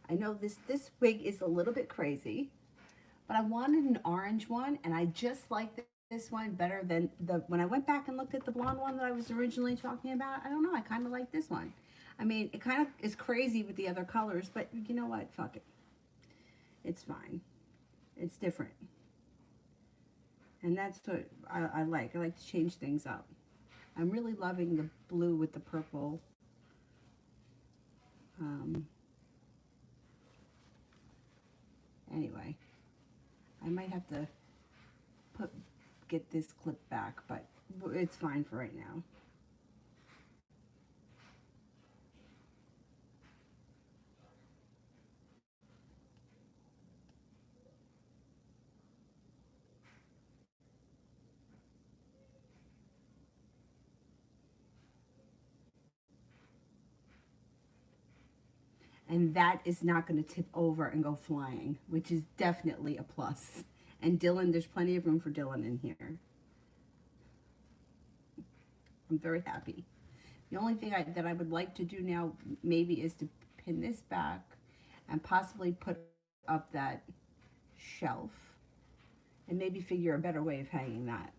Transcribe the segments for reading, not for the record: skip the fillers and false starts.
I know this wig is a little bit crazy, but I wanted an orange one, and I just like this one better than when I went back and looked at the blonde one that I was originally talking about. I don't know, I kind of like this one. I mean, it kind of is crazy with the other colors, but you know what? Fuck it. It's fine. It's different. And that's what I like. I like to change things up. I'm really loving the blue with the purple. Um, anyway, I might have to put get this clip back, but it's fine for right now. And that is not going to tip over and go flying, which is definitely a plus. And Dylan, there's plenty of room for Dylan in here. I'm very happy. The only thing that I would like to do now maybe is to pin this back and possibly put up that shelf and maybe figure a better way of hanging that.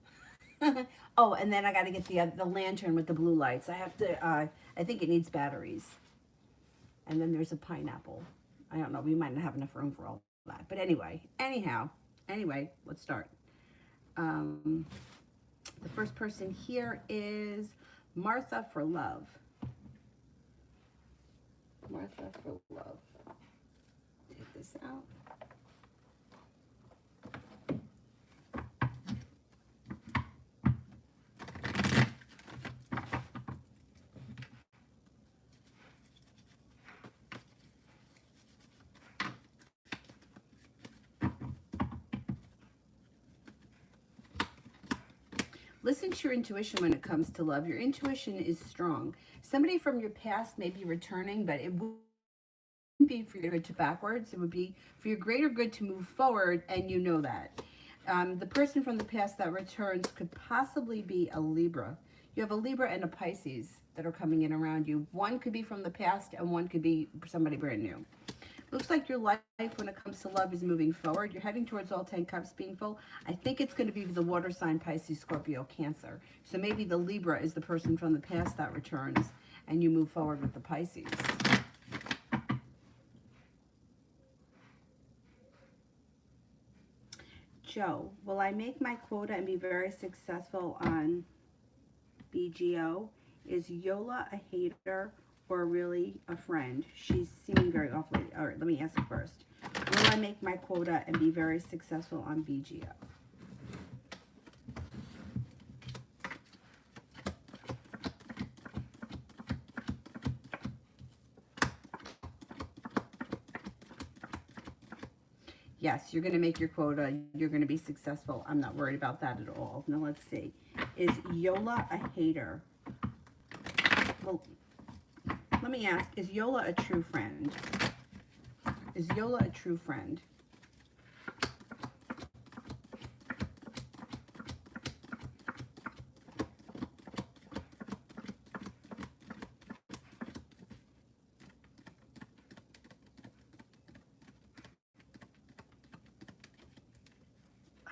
Oh, and then I got to get the lantern with the blue lights. I have to, I think it needs batteries. And then there's a pineapple. I don't know, we might not have enough room for all that. But anyway, let's start. Um, the first person here is Martha for Love. Martha for Love. Take this out. Listen to your intuition when it comes to love. Your intuition is strong. Somebody from your past may be returning, but it wouldn't be for your good to backwards. It would be for your greater good to move forward, and you know that. The person from the past that returns could possibly be a Libra. You have a Libra and a Pisces that are coming in around you. One could be from the past, and one could be somebody brand new. Looks like your life when it comes to love is moving forward. You're heading towards all 10 cups being full. I think it's going to be the water sign, Pisces, Scorpio, Cancer. So maybe the Libra is the person from the past that returns and you move forward with the Pisces. Joe, will I make my quota and be very successful on BGO? Is Yola a hater or really a friend? She's seeming very awfully. All right, let me ask first. Will I make my quota and be very successful on BGO? Yes, you're going to make your quota. You're going to be successful. I'm not worried about that at all. Now, let's see. Is Yola a hater? Well, let me ask, is Yola a true friend? Is Yola a true friend?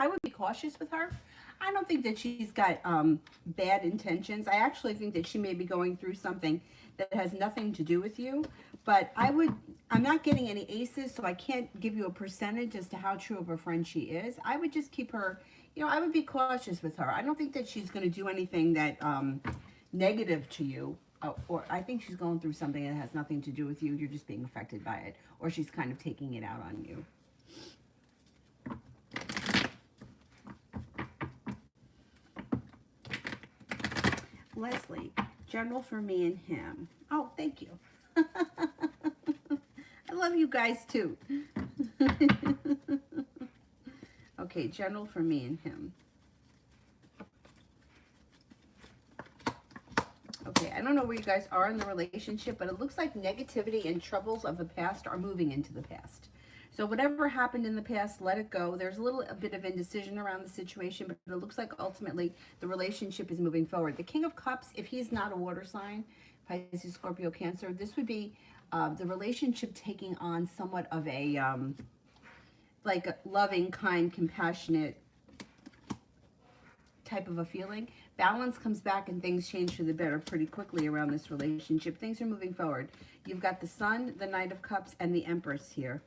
I would be cautious with her. I don't think that she's got bad intentions. I actually think that she may be going through something that has nothing to do with you. But I'm not getting any aces, so I can't give you a percentage as to how true of a friend she is. I would just keep her, I would be cautious with her. I don't think that she's going to do anything that negative to you. Or I think she's going through something that has nothing to do with you. You're just being affected by it. Or she's kind of taking it out on you. Leslie, general for me and him. Oh, thank you. I love you guys too. Okay, general for me and him. Okay, I don't know where you guys are in the relationship, but it looks like negativity and troubles of the past are moving into the past. So whatever happened in the past, let it go. There's a bit of indecision around the situation, but it looks like ultimately the relationship is moving forward. The King of Cups, if he's not a water sign, Pisces, Scorpio, Cancer, this would be The relationship taking on somewhat of a like a loving, kind, compassionate type of a feeling. Balance comes back and things change for the better pretty quickly around this relationship. Things are moving forward. You've got the Sun, the Knight of Cups, and the Empress here.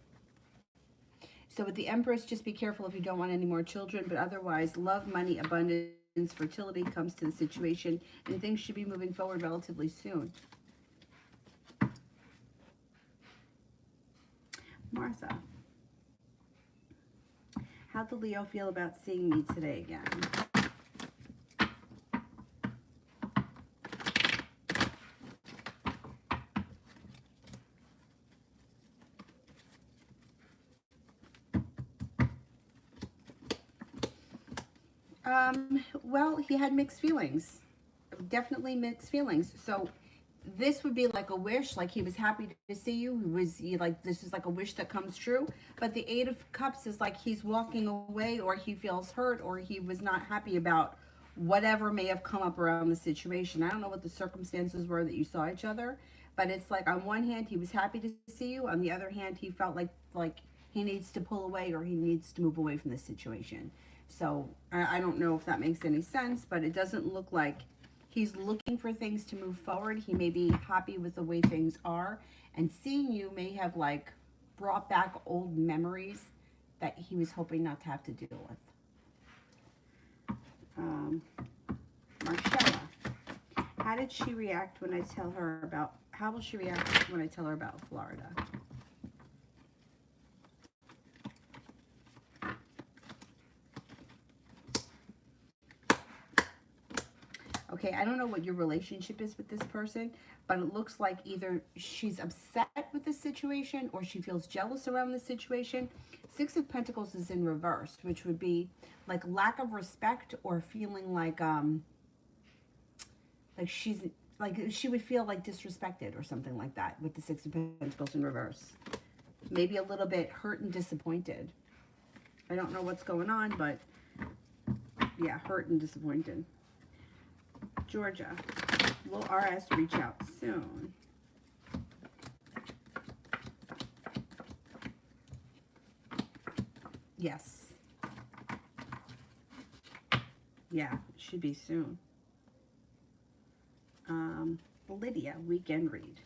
So with the Empress, just be careful if you don't want any more children, but otherwise, love, money, abundance, fertility comes to the situation, and things should be moving forward relatively soon. Martha, how'd the Leo feel about seeing me today again? Well, he had mixed feelings. Definitely mixed feelings. So this would be like a wish, like he was happy to see you. Like, this is like a wish that comes true. But the Eight of Cups is like he's walking away, or he feels hurt, or he was not happy about whatever may have come up around the situation. I don't know what the circumstances were that you saw each other, but it's like on one hand he was happy to see you, on the other hand he felt like he needs to pull away, or he needs to move away from the situation. So I don't know if that makes any sense, but it doesn't look like he's looking for things to move forward. He may be happy with the way things are, and seeing you may have like brought back old memories that he was hoping not to have to deal with. Marcella, how did she react when I tell her about, how will she react when I tell her about Florida? Okay, I don't know what your relationship is with this person, but it looks like either she's upset with the situation or she feels jealous around the situation. Six of Pentacles is in reverse, which would be like lack of respect, or feeling like she's like she would feel like disrespected or something like that with the Six of Pentacles in reverse. Maybe a little bit hurt and disappointed. I don't know what's going on, but yeah, hurt and disappointed. Georgia, will RS reach out soon? Yes. Yeah, it should be soon. Lydia, weekend read.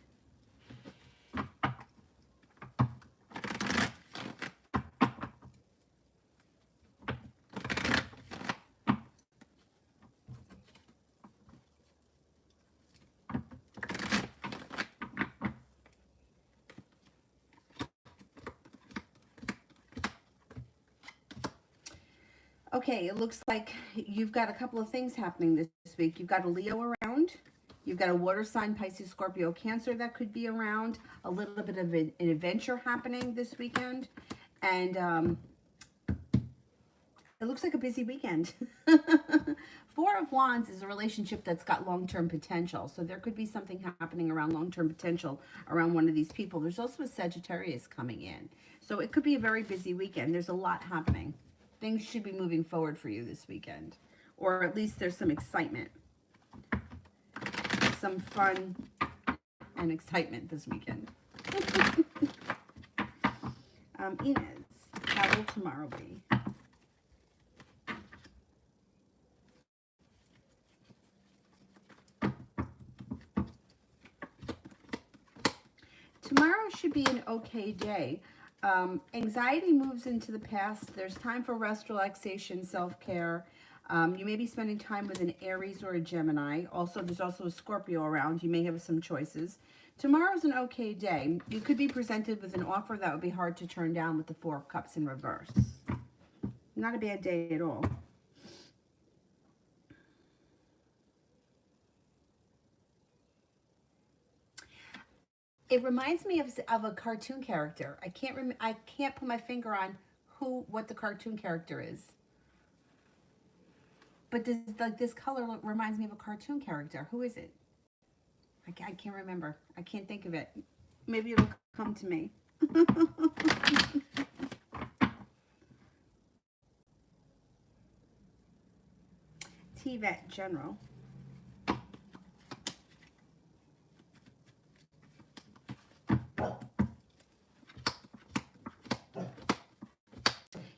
Okay, it looks like you've got a couple of things happening this week. You've got a Leo around. You've got a water sign, Pisces, Scorpio, Cancer that could be around. A little bit of an adventure happening this weekend. And it looks like a busy weekend. Four of Wands is a relationship that's got long-term potential. So there could be something happening around long-term potential around one of these people. There's also a Sagittarius coming in. So it could be a very busy weekend. There's a lot happening. Things should be moving forward for you this weekend. Or at least there's some excitement. Some fun and excitement this weekend. Inez, how will tomorrow be? Tomorrow should be an okay day. Anxiety moves into the past. There's time for rest, relaxation, self-care. You may be spending time with an Aries or a Gemini. Also, there's also a Scorpio around. You may have some choices. Tomorrow's an okay day. You could be presented with an offer that would be hard to turn down with the Four of Cups in reverse. Not a bad day at all. It reminds me of a cartoon character. I can't put my finger on what the cartoon character is. But this color reminds me of a cartoon character. Who is it? I can't remember. I can't think of it. Maybe it'll come to me. TVET General.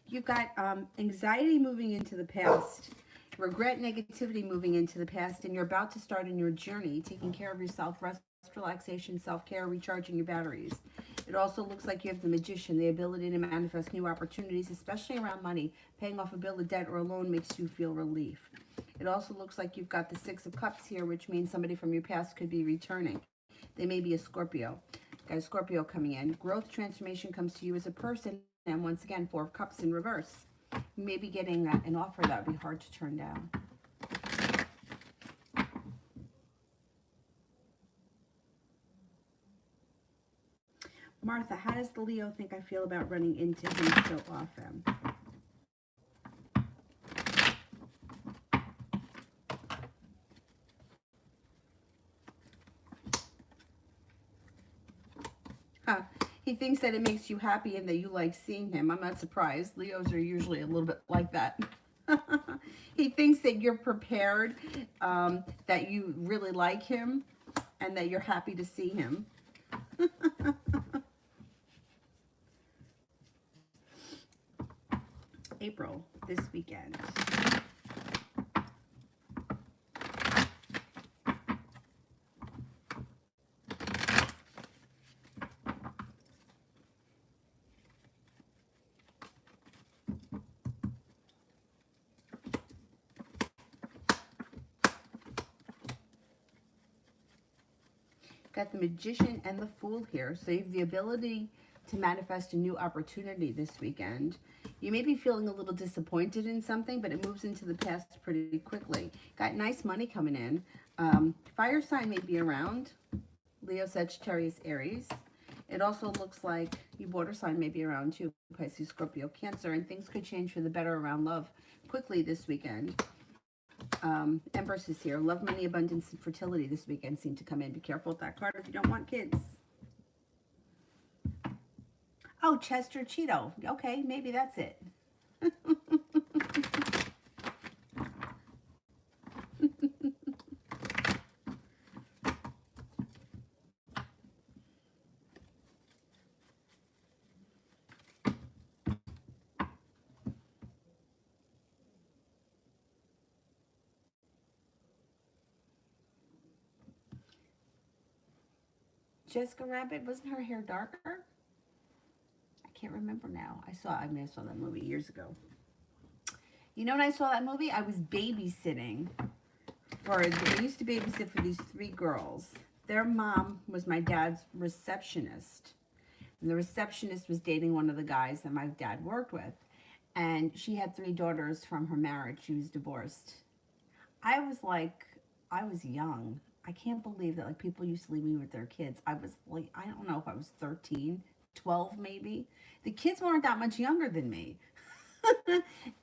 You've got anxiety moving into the past, regret, negativity moving into the past, and you're about to start a new journey, taking care of yourself, rest, relaxation, self-care, recharging your batteries. It also looks like you have the magician, the ability to manifest new opportunities, especially around money. Paying off a bill of debt or a loan makes you feel relief. It also looks like you've got the Six of Cups here, which means somebody from your past could be returning. They may be a Scorpio. Got a Scorpio coming in. Growth, transformation comes to you as a person. And once again, Four of Cups in reverse. You may be getting an offer that would be hard to turn down. Martha, how does the Leo think I feel about running into him so often? Huh. He thinks that it makes you happy and that you like seeing him. I'm not surprised. Leos are usually a little bit like that. He thinks that you're prepared, that you really like him, and that you're happy to see him. April, this weekend. Got the Magician and the Fool here. So you have the ability to manifest a new opportunity this weekend. You may be feeling a little disappointed in something, but it moves into the past pretty quickly. Got nice money coming in. Fire sign may be around. Leo, Sagittarius, Aries. It also looks like your water sign may be around too. Pisces, Scorpio, Cancer. And things could change for the better around love quickly this weekend. Empress is here. Love, money, abundance, and fertility this weekend seem to come in. Be careful with that card if you don't want kids. Oh, Chester Cheeto. Okay, maybe that's it. Jessica Rabbit, wasn't her hair darker? I can't remember now. I saw that movie years ago. You know when I saw that movie? I was babysitting I used to babysit for these three girls. Their mom was my dad's receptionist. And the receptionist was dating one of the guys that my dad worked with. And she had three daughters from her marriage. She was divorced. I was young. I can't believe that like people used to leave me with their kids. I was like, I don't know if I was 13, 12 maybe. The kids weren't that much younger than me.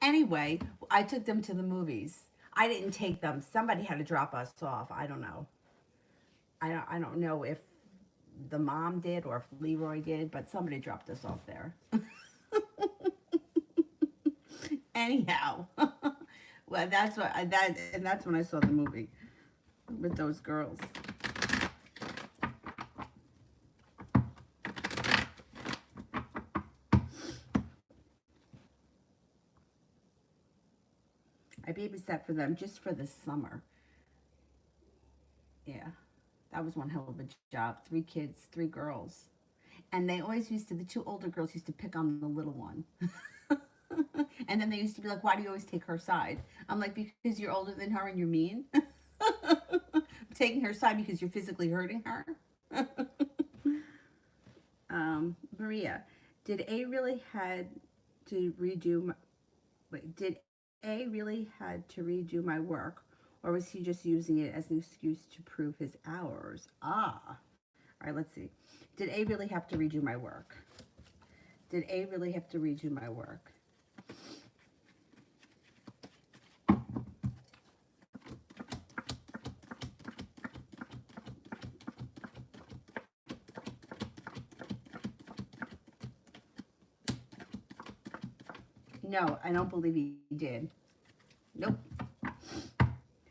Anyway, I took them to the movies. I didn't take them. Somebody had to drop us off. I don't know. I don't know if the mom did or if Leroy did, but somebody dropped us off there. Anyhow, well, that's when I saw the movie with those girls. I babysat for them just for the summer. Yeah, that was one hell of a job. Three kids, three girls. And they always the two older girls used to pick on the little one. And then they used to be like, why do you always take her side? I'm like, because you're older than her and you're mean. Taking her side because you're physically hurting her. Maria, did A really had to redo my, did A really had to redo my work, or was he just using it as an excuse to prove his hours? Ah. All right, let's see. Did A really have to redo my work? Did A really have to redo my work? No, I don't believe he did. Nope.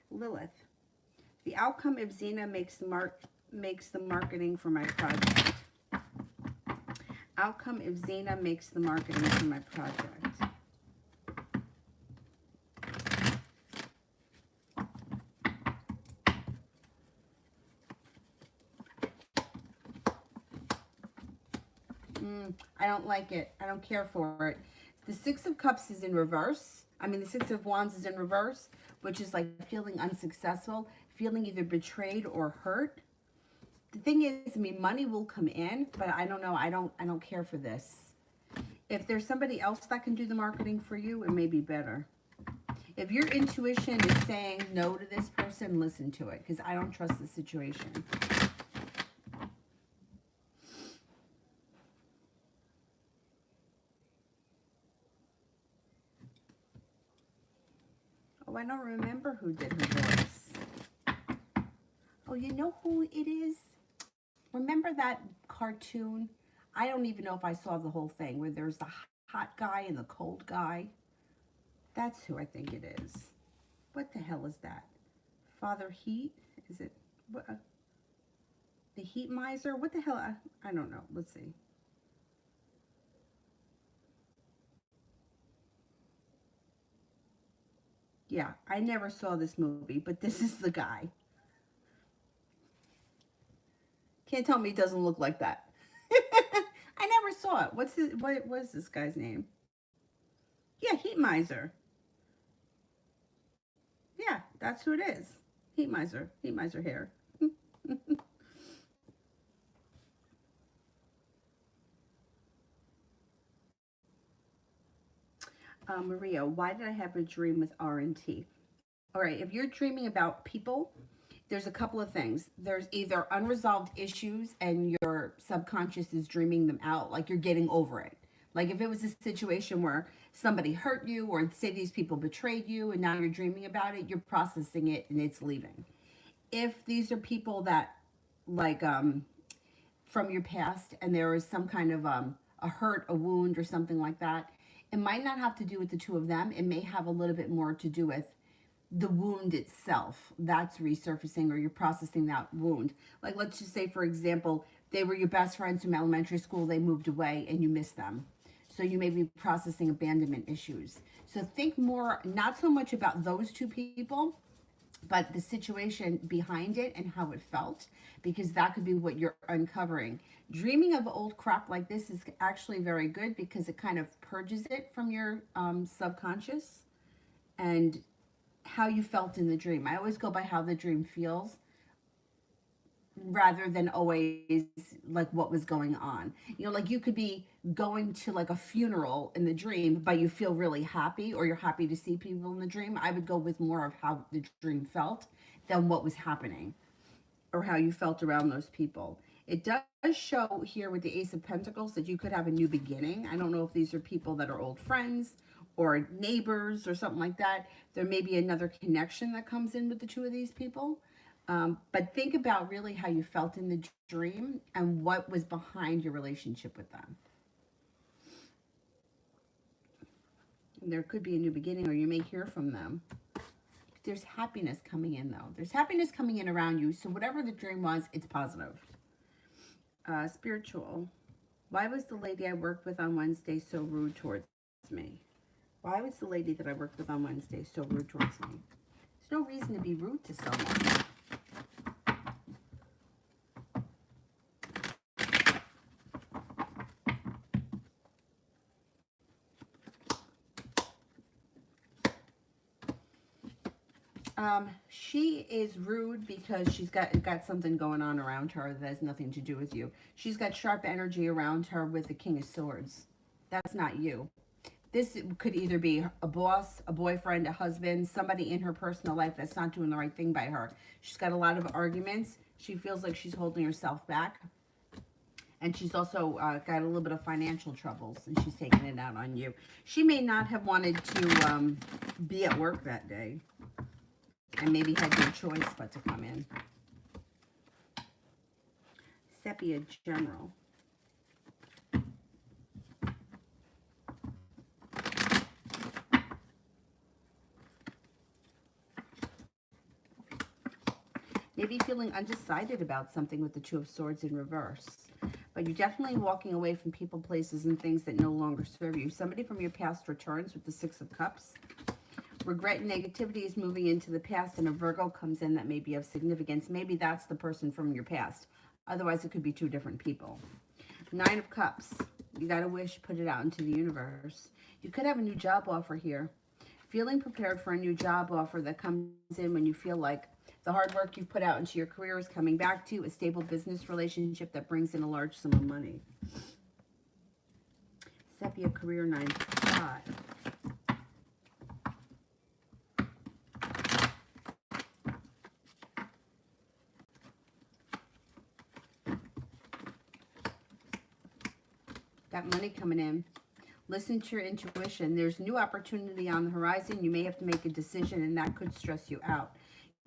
Lilith. The outcome of Xena makes the marketing for my project. Outcome of Xena makes the marketing for my project. I don't like it. I don't care for it. The Six of Cups is in reverse. I mean, the Six of Wands is in reverse, which is like feeling unsuccessful, feeling either betrayed or hurt. The thing is, I mean, money will come in, but I don't know. I don't care for this. If there's somebody else that can do the marketing for you, it may be better. If your intuition is saying no to this person, listen to it, because I don't trust the situation. Oh, I don't remember who did her voice. Oh, you know who it is? Remember that cartoon? I don't even know if I saw the whole thing, where there's the hot guy and the cold guy. That's who I think it is. What the hell is that? Father Heat? Is it what? The Heat Miser? What the hell? I don't know. Let's see. Yeah, I never saw this movie, but this is the guy. Can't tell me it doesn't look like that. I never saw it. What is this guy's name? Yeah, Heat Miser. Yeah, that's who it is. Heat Miser. Heat Miser hair. Maria, why did I have a dream with R&T? All right, if you're dreaming about people, there's a couple of things. There's either unresolved issues and your subconscious is dreaming them out, like you're getting over it. Like if it was a situation where somebody hurt you or say these people betrayed you and now you're dreaming about it, you're processing it and it's leaving. If these are people that like from your past and there is some kind of a hurt, a wound or something like that, it might not have to do with the two of them. It may have a little bit more to do with the wound itself that's resurfacing, or you're processing that wound. Like let's just say, for example, they were your best friends from elementary school, they moved away and you miss them, so you may be processing abandonment issues. So think more, not so much about those two people, but the situation behind it and how it felt, because that could be what you're uncovering. Dreaming of old crap like this is actually very good because it kind of purges it from your subconscious and how you felt in the dream. I always go by how the dream feels rather than always like what was going on. You know, like you could be going to like a funeral in the dream, but you feel really happy or you're happy to see people in the dream. I would go with more of how the dream felt than what was happening or how you felt around those people. It does show here with the Ace of Pentacles that you could have a new beginning. I don't know if these are people that are old friends or neighbors or something like that. There may be another connection that comes in with the two of these people. But think about really how you felt in the dream and what was behind your relationship with them. There could be a new beginning, or you may hear from them. There's happiness coming in, though. There's happiness coming in around you. So whatever the dream was, it's positive. Spiritual. Why was the lady I worked with on Wednesday so rude towards me? Why was the lady that I worked with on Wednesday so rude towards me? There's no reason to be rude to someone. She is rude because she's got something going on around her that has nothing to do with you. She's got sharp energy around her with the King of Swords. That's not you. This could either be a boss, a boyfriend, a husband, somebody in her personal life that's not doing the right thing by her. She's got a lot of arguments. She feels like she's holding herself back. And she's also got a little bit of financial troubles, and she's taking it out on you. She may not have wanted to be at work that day, and maybe had no choice but to come in. Sepia General. Maybe feeling undecided about something with the Two of Swords in reverse. But you're definitely walking away from people, places, and things that no longer serve you. Somebody from your past returns with the Six of Cups. Regret and negativity is moving into the past, and a Virgo comes in that may be of significance. Maybe that's the person from your past. Otherwise, it could be two different people. Nine of Cups. You got to wish, put it out into the universe. You could have a new job offer here. Feeling prepared for a new job offer that comes in when you feel like the hard work you've put out into your career is coming back to you, a stable business relationship that brings in a large sum of money. Sepia career 9 to 5. Got money coming in. Listen to your intuition. There's new opportunity on the horizon. You may have to make a decision, and that could stress you out.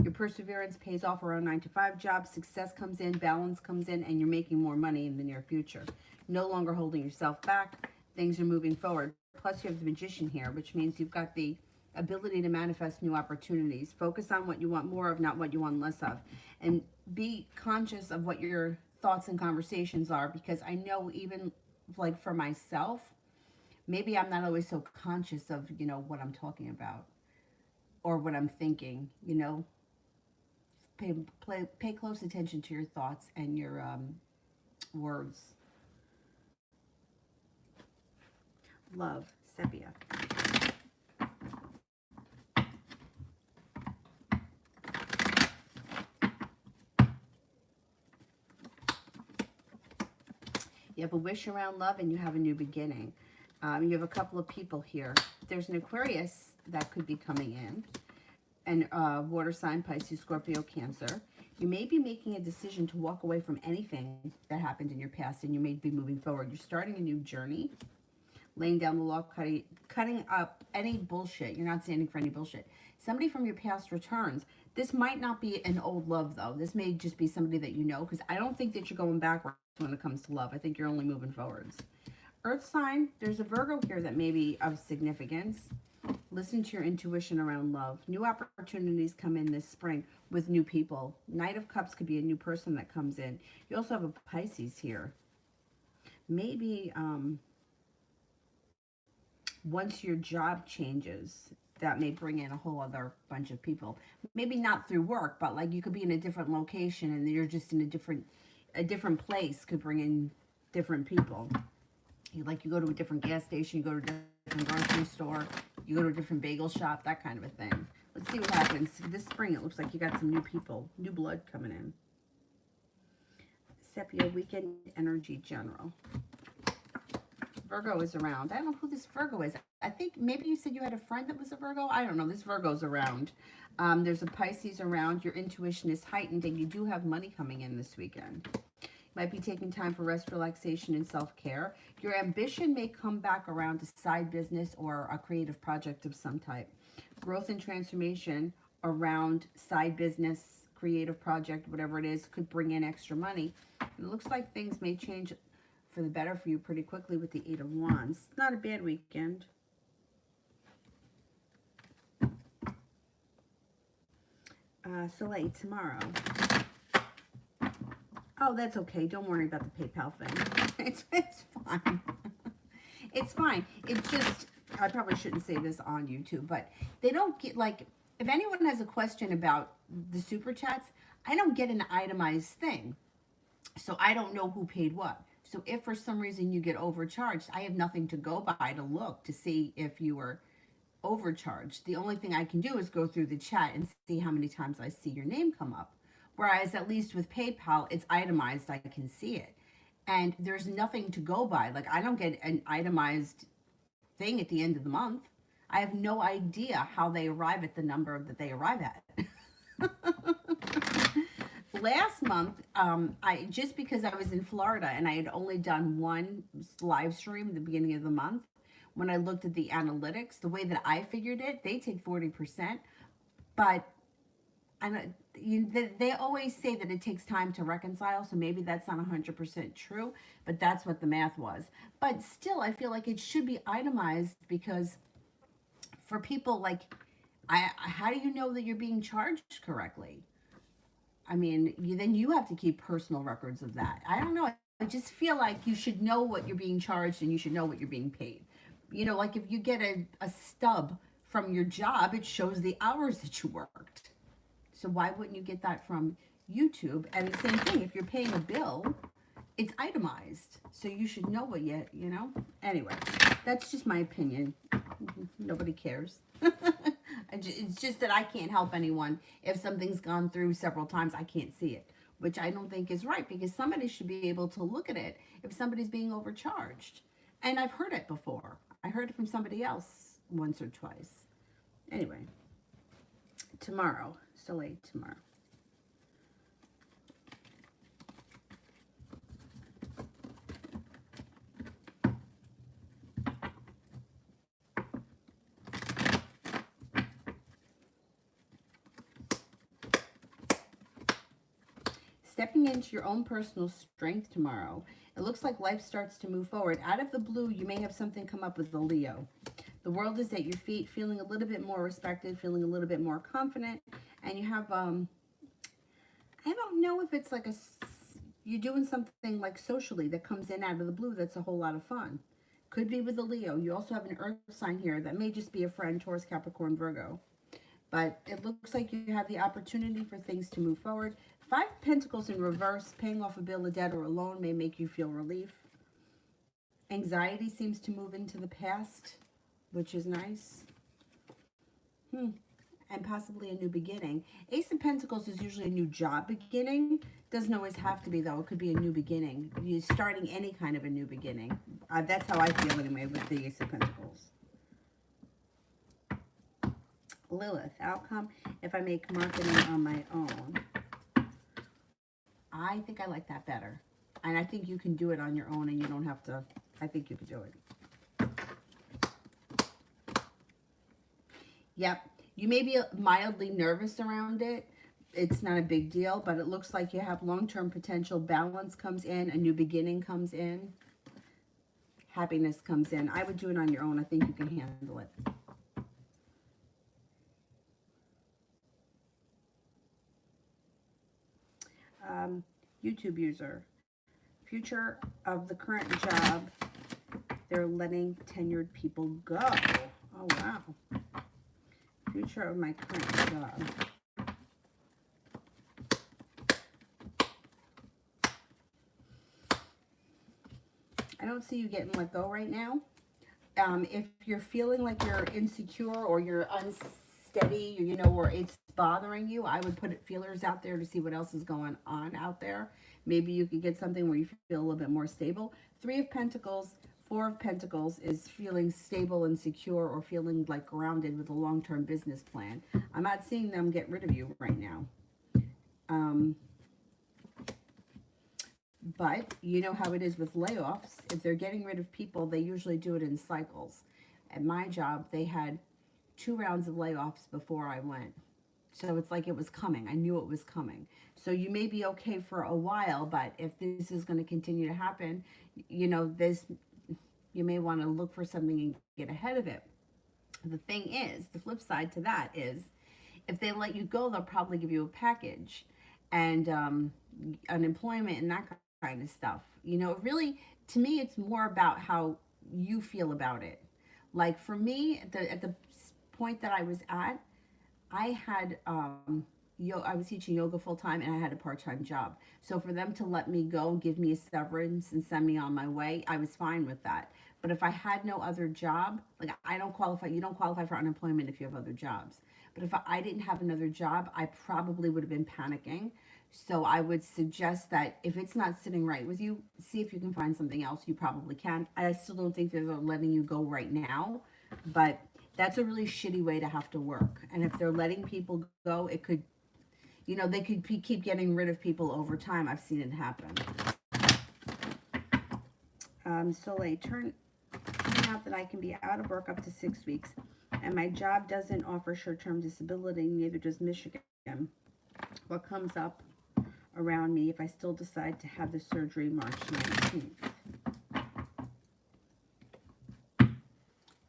Your perseverance pays off around 9 to 5 jobs. Success comes in, balance comes in, and you're making more money in the near future. No longer holding yourself back. Things are moving forward. Plus, you have the magician here, which means you've got the ability to manifest new opportunities. Focus on what you want more of, not what you want less of. And be conscious of what your thoughts and conversations are, because I know even like for myself, maybe I'm not always so conscious of, what I'm talking about or what I'm thinking, Pay close attention to your thoughts and your words. Love, Sepia. You have a wish around love and you have a new beginning. You have a couple of people here. There's an Aquarius that could be coming in, and water sign, Pisces, Scorpio, Cancer. You may be making a decision to walk away from anything that happened in your past, and you may be moving forward. You're starting a new journey, laying down the law, cutting up any bullshit. You're not standing for any bullshit. Somebody from your past returns. This might not be an old love, though. This may just be somebody that you know, because I don't think that you're going backwards when it comes to love. I think you're only moving forwards. Earth sign, there's a Virgo here that may be of significance. Listen to your intuition around love. New opportunities come in this spring with new people. Knight of Cups could be a new person that comes in. You also have a Pisces here. Maybe once your job changes, that may bring in a whole other bunch of people. Maybe not through work, but like you could be in a different location and you're just in a different place, could bring in different people. You go to a different gas station, you go to a different grocery store, you go to a different bagel shop, that kind of a thing. Let's see what happens. This spring, it looks like you got some new people, new blood coming in. Sepia, weekend energy general. Virgo is around. I don't know who this Virgo is. I think maybe you said you had a friend that was a Virgo. I don't know. This Virgo's around. There's a Pisces around. Your intuition is heightened, and you do have money coming in this weekend. Might be taking time for rest, relaxation, and self-care. Your ambition may come back around to side business or a creative project of some type. Growth and transformation around side business, creative project, whatever it is, could bring in extra money. It looks like things may change for the better for you pretty quickly with the 8 of Wands. It's not a bad weekend. Soleil tomorrow. Oh, that's okay. Don't worry about the PayPal thing. It's fine. It's fine. It's just, I probably shouldn't say this on YouTube, but they don't get, like, if anyone has a question about the super chats, I don't get an itemized thing. So I don't know who paid what. So if for some reason you get overcharged, I have nothing to go by to look to see if you were overcharged. The only thing I can do is go through the chat and see how many times I see your name come up. Whereas at least with PayPal, it's itemized. I can see it. And there's nothing to go by. Like, I don't get an itemized thing at the end of the month. I have no idea how they arrive at the number that they arrive at. Last month, just because I was in Florida and I had only done one live stream at the beginning of the month, when I looked at the analytics, the way that I figured it, they take 40%. But they always say that it takes time to reconcile, so maybe that's not 100% true, but that's what the math was. But still, I feel like it should be itemized, because for people like, how do you know that you're being charged correctly? I mean, then you have to keep personal records of that. I don't know. I just feel like you should know what you're being charged and you should know what you're being paid. Like if you get a stub from your job, it shows the hours that you worked. So why wouldn't you get that from YouTube? And the same thing, if you're paying a bill, it's itemized, so you should know what you know. Anyway, that's just my opinion. Nobody cares. It's just that I can't help anyone if something's gone through several times. I can't see it, which I don't think is right, because somebody should be able to look at it if somebody's being overcharged. And I've heard it before. I heard it from somebody else once or twice. Anyway, tomorrow, Soleil tomorrow. Stepping into your own personal strength tomorrow. It looks like life starts to move forward. Out of the blue, you may have something come up with the Leo. The world is at your feet, feeling a little bit more respected, feeling a little bit more confident, and you have I don't know if it's like you're doing something like socially that comes in out of the blue that's a whole lot of fun. Could be with a Leo. You also have an earth sign here that may just be a friend, Taurus, Capricorn, Virgo. But it looks like you have the opportunity for things to move forward. Five of Pentacles in reverse, paying off a bill, a debt, or a loan may make you feel relief. Anxiety seems to move into the past, which is nice. And possibly a new beginning. Ace of Pentacles is usually a new job beginning. Doesn't always have to be, though. It could be a new beginning. You're starting any kind of a new beginning. That's how I feel anyway with the Ace of Pentacles. Lilith, outcome if I make marketing on my own. I think I like that better. And I think you can do it on your own and you don't have to. I think you could do it. Yep. You may be mildly nervous around it. It's not a big deal, but it looks like you have long-term potential. Balance comes in. A new beginning comes in. Happiness comes in. I would do it on your own. I think you can handle it. YouTube user. Future of the current job. They're letting tenured people go. Oh, wow. Future of my current job. I don't see you getting let go right now. If you're feeling like you're insecure or you're unsteady, you know, or it's bothering you, I would put feelers out there to see what else is going on out there. Maybe you could get something where you feel a little bit more stable. Three of Pentacles, Four of Pentacles is feeling stable and secure or feeling like grounded with a long-term business plan. I'm not seeing them get rid of you right now. But you know how it is with layoffs. If they're getting rid of people, they usually do it in cycles. At my job, they had 2 rounds of layoffs before I went. So it's like it was coming. I knew it was coming. So you may be okay for a while, but if this is going to continue to happen, you know, you may want to look for something and get ahead of it. The thing is, the flip side to that is, if they let you go, they'll probably give you a package and unemployment and that kind of stuff. You know, really, to me, it's more about how you feel about it. Like for me, at the point that I was at, I had I was teaching yoga full time and I had a part-time job. So for them to let me go and give me a severance and send me on my way, I was fine with that. But if I had no other job, like I don't qualify, you don't qualify for unemployment if you have other jobs. But if I didn't have another job, I probably would have been panicking. So I would suggest that if it's not sitting right with you, see if you can find something else. You probably can. I still don't think they're letting you go right now, but that's a really shitty way to have to work. And if they're letting people go, it could, you know, they could keep getting rid of people over time. I've seen it happen. Soleil, turn out that I can be out of work up to 6 weeks, and my job doesn't offer short-term disability, neither does Michigan. What comes up around me if I still decide to have the surgery March 19th?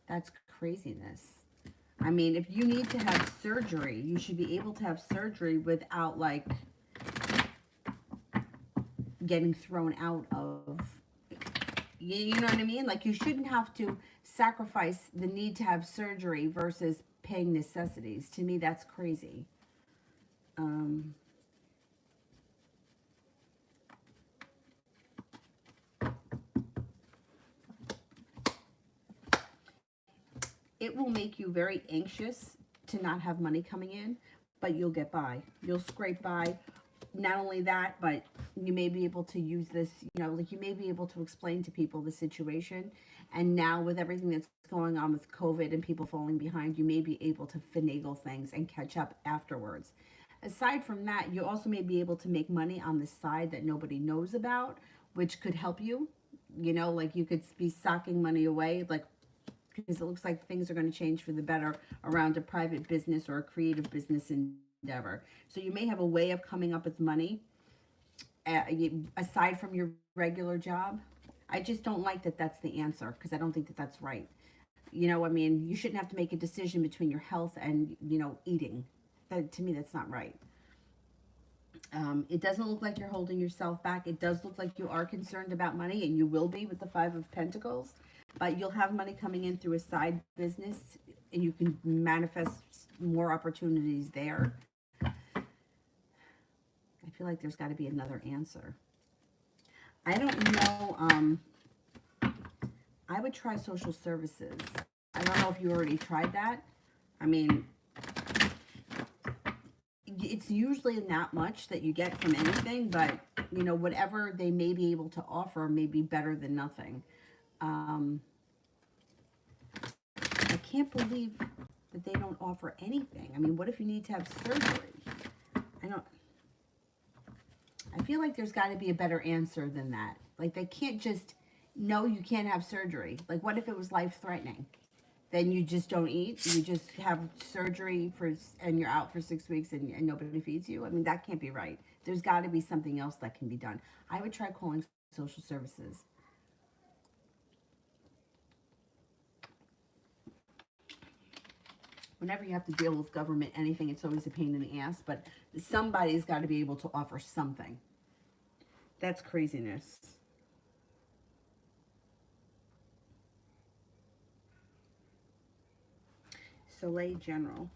That's craziness. I mean, if you need to have surgery, you should be able to have surgery without, like, getting thrown out of, you know what I mean? Like, you shouldn't have to sacrifice the need to have surgery versus paying necessities. To me, that's crazy. It will make you very anxious to not have money coming in, but you'll get by. You'll scrape by. Not only that, but you may be able to use this, like you may be able to explain to people the situation. And now, with everything that's going on with COVID and people falling behind, you may be able to finagle things and catch up afterwards. Aside from that, you also may be able to make money on the side that nobody knows about, which could help you. Like you could be socking money away, like because it looks like things are going to change for the better around a private business or a creative business endeavor. So you may have a way of coming up with money aside from your regular job. I just don't like that that's the answer because I don't think that that's right. I mean, you shouldn't have to make a decision between your health and, eating. To me, that's not right. It doesn't look like you're holding yourself back. It does look like you are concerned about money, and you will be with the Five of Pentacles. But you'll have money coming in through a side business, and you can manifest more opportunities there. I feel like there's got to be another answer. I don't know. I would try social services. I don't know if you already tried that. I mean, it's usually not much that you get from anything, but, whatever they may be able to offer may be better than nothing. I can't believe that they don't offer anything. I mean, what if you need to have surgery? I feel like there's got to be a better answer than that. Like, they can't just, no, you can't have surgery. Like, what if it was life-threatening? Then you just don't eat. You just have surgery and you're out for 6 weeks and nobody feeds you. I mean, that can't be right. There's got to be something else that can be done. I would try calling social services. Whenever you have to deal with government, anything, it's always a pain in the ass. But somebody's got to be able to offer something. That's craziness. Soleil General.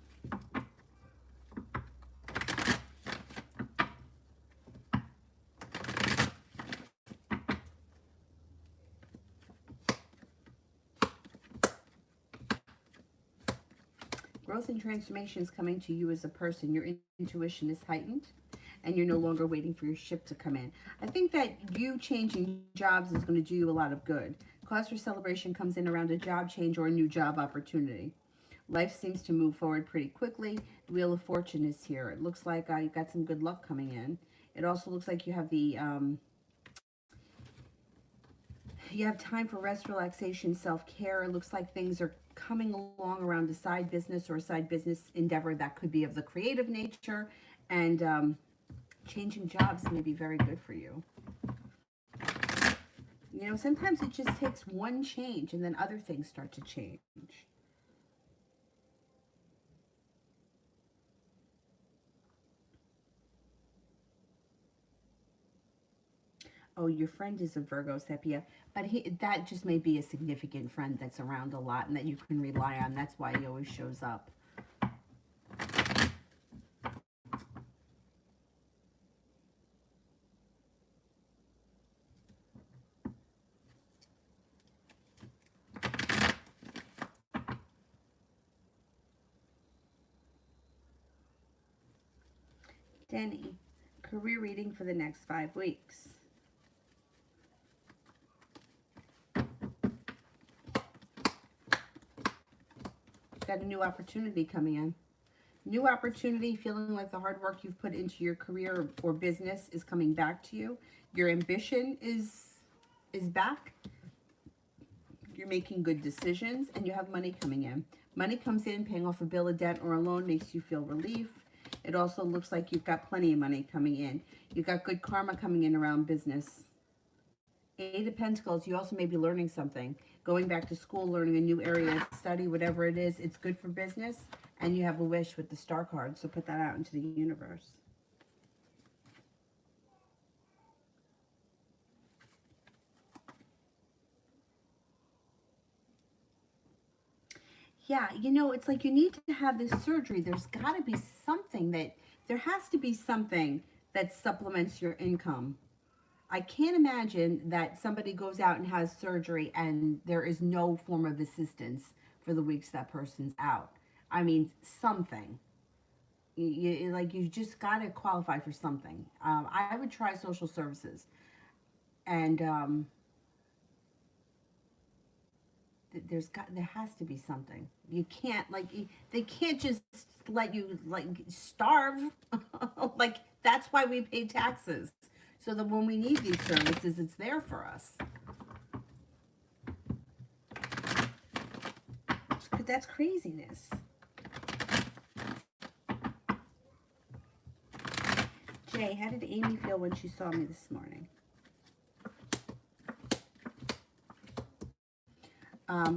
Growth and transformation is coming to you as a person. Your intuition is heightened, and you're no longer waiting for your ship to come in. I think that you changing jobs is going to do you a lot of good. Cause for celebration comes in around a job change or a new job opportunity. Life seems to move forward pretty quickly. The Wheel of Fortune is here. It looks like you've got some good luck coming in. It also looks like you have you have time for rest, relaxation, self-care. It looks like things are coming along around a side business or a side business endeavor that could be of the creative nature, and changing jobs may be very good for you. Sometimes it just takes one change and then other things start to change. Oh, your friend is a Virgo, Sepia, but that just may be a significant friend that's around a lot and that you can rely on. That's why he always shows up. Denny, career reading for the next 5 weeks. Got a new opportunity coming in. New opportunity, feeling like the hard work you've put into your career or business is coming back to you. Your ambition is back. You're making good decisions, and you have money coming in. Money comes in, paying off a bill, a debt, or a loan makes you feel relief. It also looks like you've got plenty of money coming in. You've got good karma coming in around business. Eight of Pentacles, you also may be learning something. Going back to school, learning a new area of study, whatever it is, it's good for business. And you have a wish with the star card, so put that out into the universe. Yeah, it's like you need to have this surgery. There's got to be something there has to be something that supplements your income. I can't imagine that somebody goes out and has surgery and there is no form of assistance for for the weeks that person's out. I mean, something. Like you just got to qualify for something. I would try social services, and there has to be something. You can't they can't just let you like starve. Like that's why we pay taxes, so that when we need these services, it's there for us. That's craziness. Jay, how did Amy feel when she saw me this morning?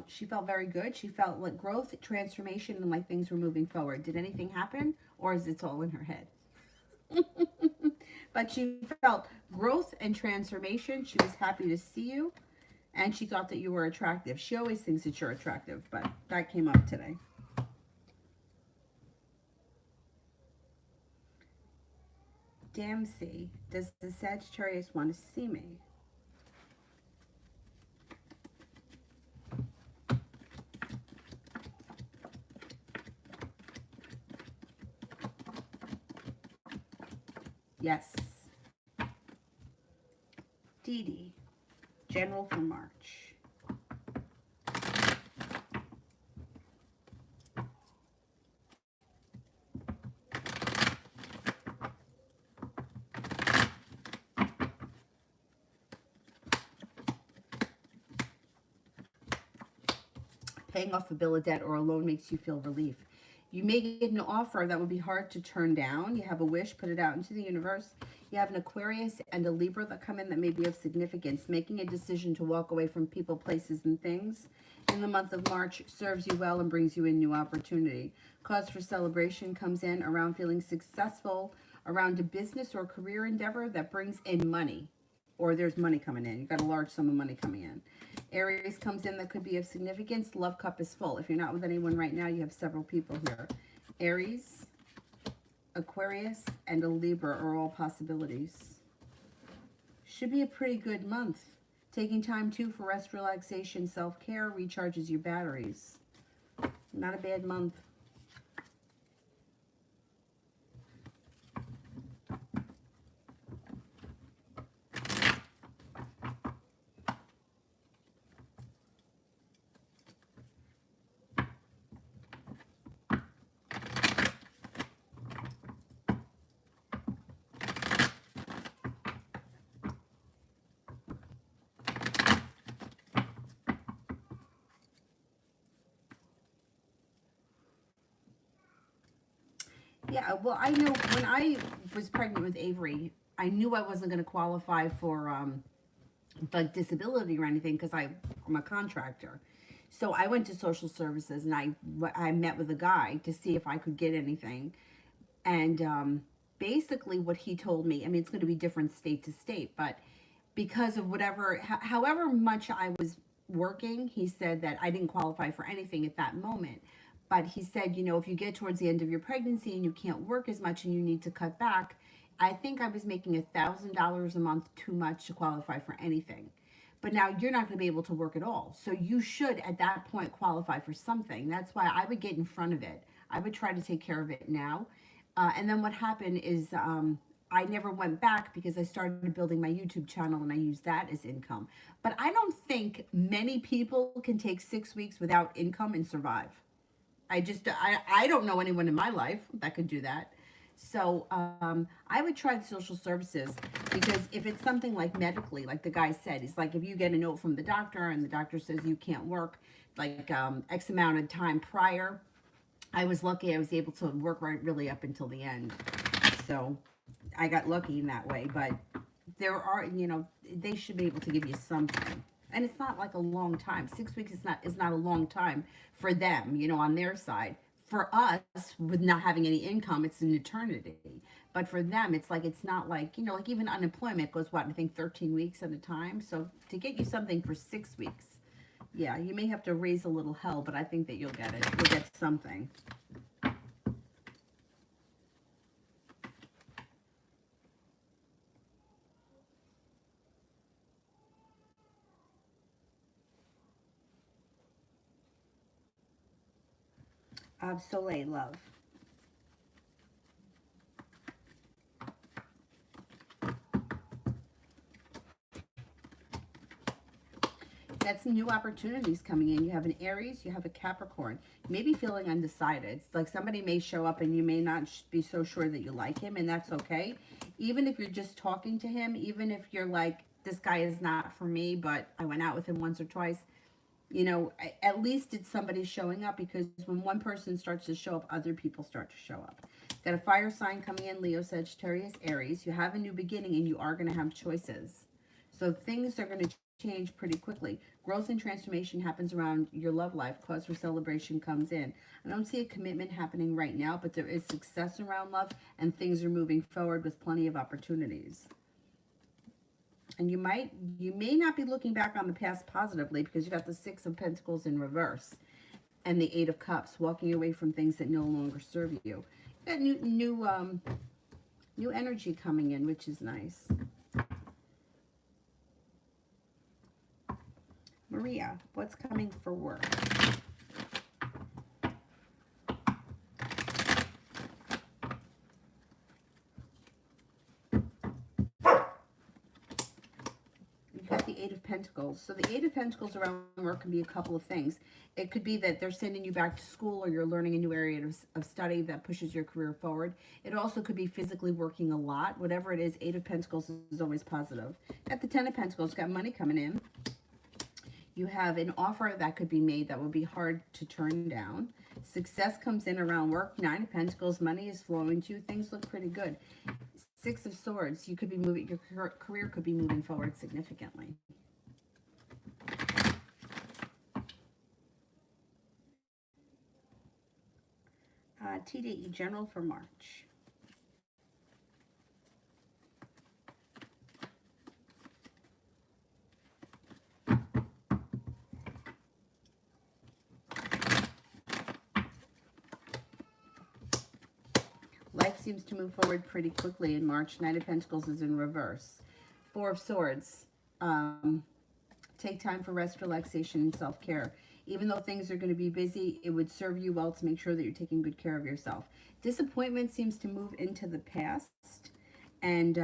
She felt very good. She felt like growth, transformation, and like things were moving forward. Did anything happen, or is it all in her head? But she felt growth and transformation. She was happy to see you, and she thought that you were attractive. She always thinks that you're attractive, but that came up today. Dempsey, does the Sagittarius want to see me? Yes. Dee Dee, General for March. Paying off a bill of debt or a loan makes you feel relief. You may get an offer that would be hard to turn down. You have a wish, put it out into the universe. You have an Aquarius and a Libra that come in that may be of significance. Making a decision to walk away from people, places, and things in the month of March serves you well and brings you in new opportunity. Cause for celebration comes in around feeling successful around a business or career endeavor that brings in money, or there's money coming in. You've got a large sum of money coming in. Aries comes in that could be of significance. Love cup is full. If you're not with anyone right now, you have several people here. Aries, Aquarius, and a Libra are all possibilities. Should be a pretty good month. Taking time too for rest, relaxation, self-care recharges your batteries. Not a bad month. Yeah, well, I know when I was pregnant with Avery, I knew I wasn't going to qualify for like disability or anything because I'm a contractor. So I went to social services and I met with a guy to see if I could get anything. And basically, what he told me, I mean, it's going to be different state to state, but because of however much I was working, he said that I didn't qualify for anything at that moment. But he said, if you get towards the end of your pregnancy and you can't work as much and you need to cut back, I think I was making $1,000 a month too much to qualify for anything. But now you're not going to be able to work at all. So you should, at that point, qualify for something. That's why I would get in front of it. I would try to take care of it now. And then what happened is I never went back because I started building my YouTube channel and I used that as income. But I don't think many people can take 6 weeks without income and survive. I don't know anyone in my life that could do that. So I would try the social services because if it's something like medically, like the guy said, it's like if you get a note from the doctor and the doctor says you can't work like X amount of time prior, I was lucky I was able to work right really up until the end. So I got lucky in that way. But there are, they should be able to give you something. And it's not like a long time. 6 weeks is not a long time for them, on their side. For us, with not having any income, it's an eternity. But for them, it's not like, like even unemployment goes, what, I think 13 weeks at a time. So to get you something for 6 weeks, yeah, you may have to raise a little hell, but I think that you'll get it. You'll get something. Soleil love. That's new opportunities coming in. You have an Aries, you have a Capricorn. Maybe feeling undecided. It's like somebody may show up and you may not be so sure that you like him, and that's okay. Even if you're just talking to him, even if you're like, this guy is not for me, but I went out with him once or twice, you know, at least it's somebody showing up, because when one person starts to show up, other people start to show up. Got a fire sign coming in, Leo, Sagittarius, Aries. You have a new beginning and you are going to have choices. So things are going to change pretty quickly. Growth and transformation happens around your love life. Cause for celebration comes in. I don't see a commitment happening right now, but there is success around love and things are moving forward with plenty of opportunities. And you may not be looking back on the past positively, because you got the Six of Pentacles in reverse and the Eight of Cups, walking away from things that no longer serve you. You got new energy coming in, which is nice. Maria, what's coming for work? You've got the Eight of Pentacles. So the Eight of Pentacles around work can be a couple of things. It could be that they're sending you back to school, or you're learning a new area of study that pushes your career forward. It also could be physically working a lot. Whatever it is, Eight of Pentacles is always positive. Got the Ten of Pentacles, got money coming in. You have an offer that could be made that will be hard to turn down. Success comes in around work. Nine of Pentacles, money is flowing to you. Things look pretty good. Six of Swords, you could be moving, your career could be moving forward significantly. TDE General for March. Life seems to move forward pretty quickly in March. Knight of Pentacles is in reverse. Four of Swords. Take time for rest, relaxation, and self-care. Even though things are going to be busy, it would serve you well to make sure that you're taking good care of yourself. Disappointment seems to move into the past, and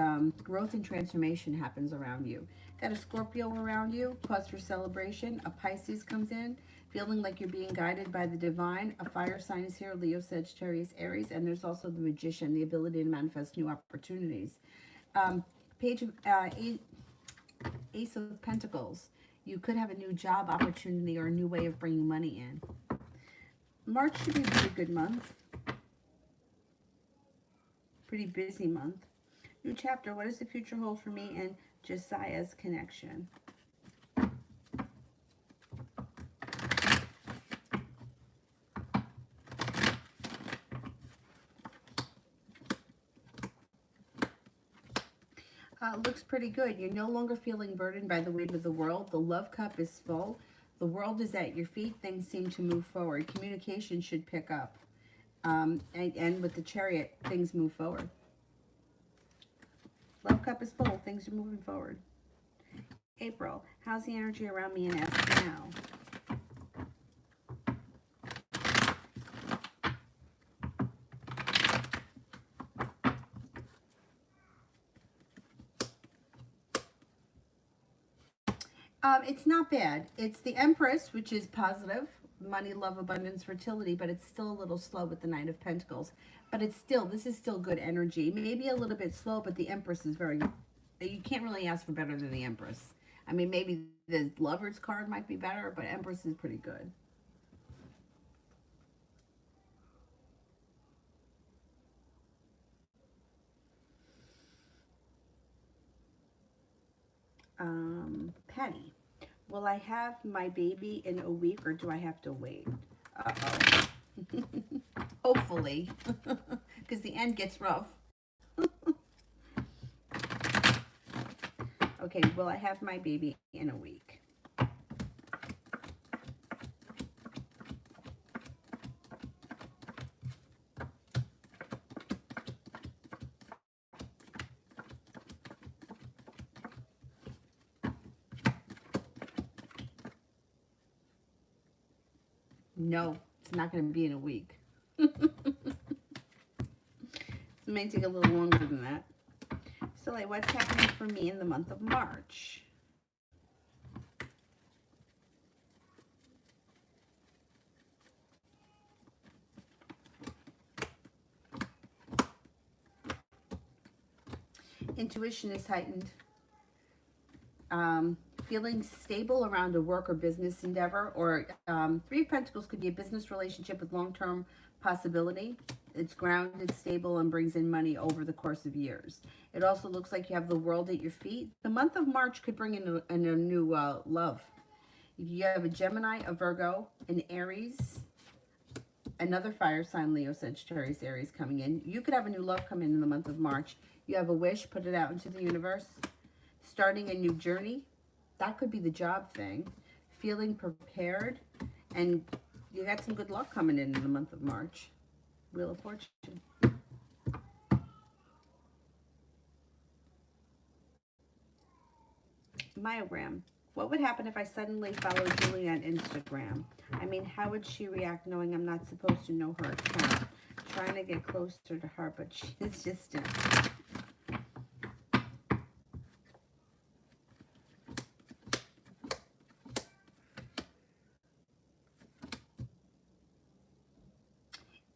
growth and transformation happens around you. Got a Scorpio around you, cause for celebration. A Pisces comes in, feeling like you're being guided by the divine. A fire sign is here, Leo, Sagittarius, Aries, and there's also the Magician, the ability to manifest new opportunities. Page of Ace of Pentacles. You could have a new job opportunity or a new way of bringing money in. March should be a pretty good month. Pretty busy month. New chapter. What does the future hold for me and Josiah's connection? Looks pretty good. You're no longer feeling burdened by the weight of the world. The love cup is full. The world is at your feet. Things seem to move forward. Communication should pick up. And with the Chariot, things move forward. Love cup is full. Things are moving forward. April, how's the energy around me and S now? It's not bad. It's the Empress, which is positive. Money, love, abundance, fertility, but it's still a little slow with the Knight of Pentacles. But it's still, this is still good energy. Maybe a little bit slow, but the Empress is very, you can't really ask for better than the Empress. I mean, maybe the Lover's card might be better, but Empress is pretty good. Patty, will I have my baby in a week or do I have to wait? Uh-oh. Hopefully, because the end gets rough. Okay, will I have my baby in a week? No, it's not going to be in a week. It may take a little longer than that. So, like, what's happening for me in the month of March? Intuition is heightened. Feeling stable around a work or business endeavor, or Three of Pentacles could be a business relationship with long-term possibility. It's grounded, stable, and brings in money over the course of years. It also looks like you have the world at your feet. The month of March could bring in a new love. You have a Gemini, a Virgo, an Aries, another fire sign, Leo, Sagittarius, Aries coming in. You could have a new love come in the month of March. You have a wish, put it out into the universe. Starting a new journey. That could be the job thing. Feeling prepared. And you got some good luck coming in the month of March. Wheel of Fortune. Myogram. What would happen if I suddenly followed Julie on Instagram? I mean, how would she react knowing I'm not supposed to know her account? Trying to get closer to her, but she's distant.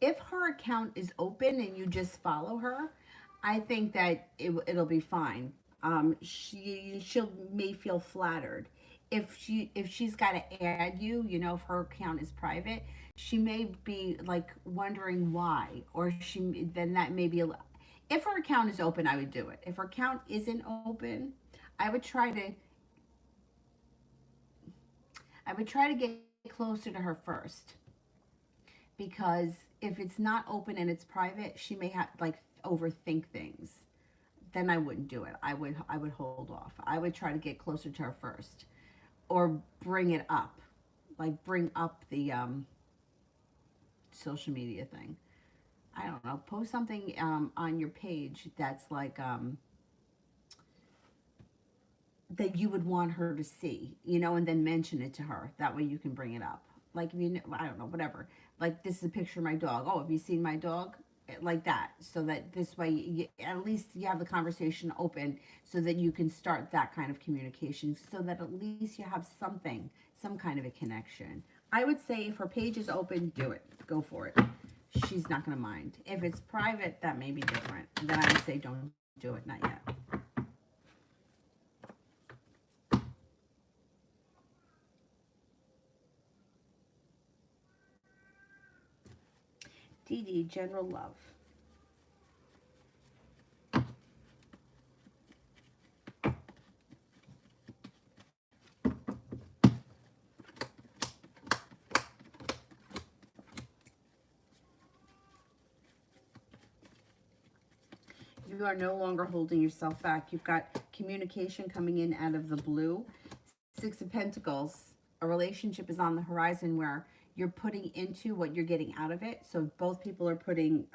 If her account is open and you just follow her, I think that it'll be fine. She'll may feel flattered. If she's got to add you, you know, if her account is private, she may be like wondering why, or then that may be if her account is open, I would do it. If her account isn't open, I would try to get closer to her first, because if it's not open and it's private, she may have like overthink things. Then I wouldn't do it. I would hold off. I would try to get closer to her first, or bring it up, like bring up the social media thing. I don't know. Post something on your page that's like that you would want her to see, you know, and then mention it to her. That way you can bring it up. Like, if you, I don't know, whatever. Like, this is a picture of my dog. Oh, have you seen my dog? Like that. So that this way, at least you have the conversation open so that you can start that kind of communication, so that at least you have something, some kind of a connection. I would say if her page is open, do it. Go for it. She's not going to mind. If it's private, that may be different. Then I would say don't do it, not yet. DD, general love. You are no longer holding yourself back. You've got communication coming in out of the blue. Six of Pentacles. A relationship is on the horizon where you're putting into what you're getting out of it. So both people are putting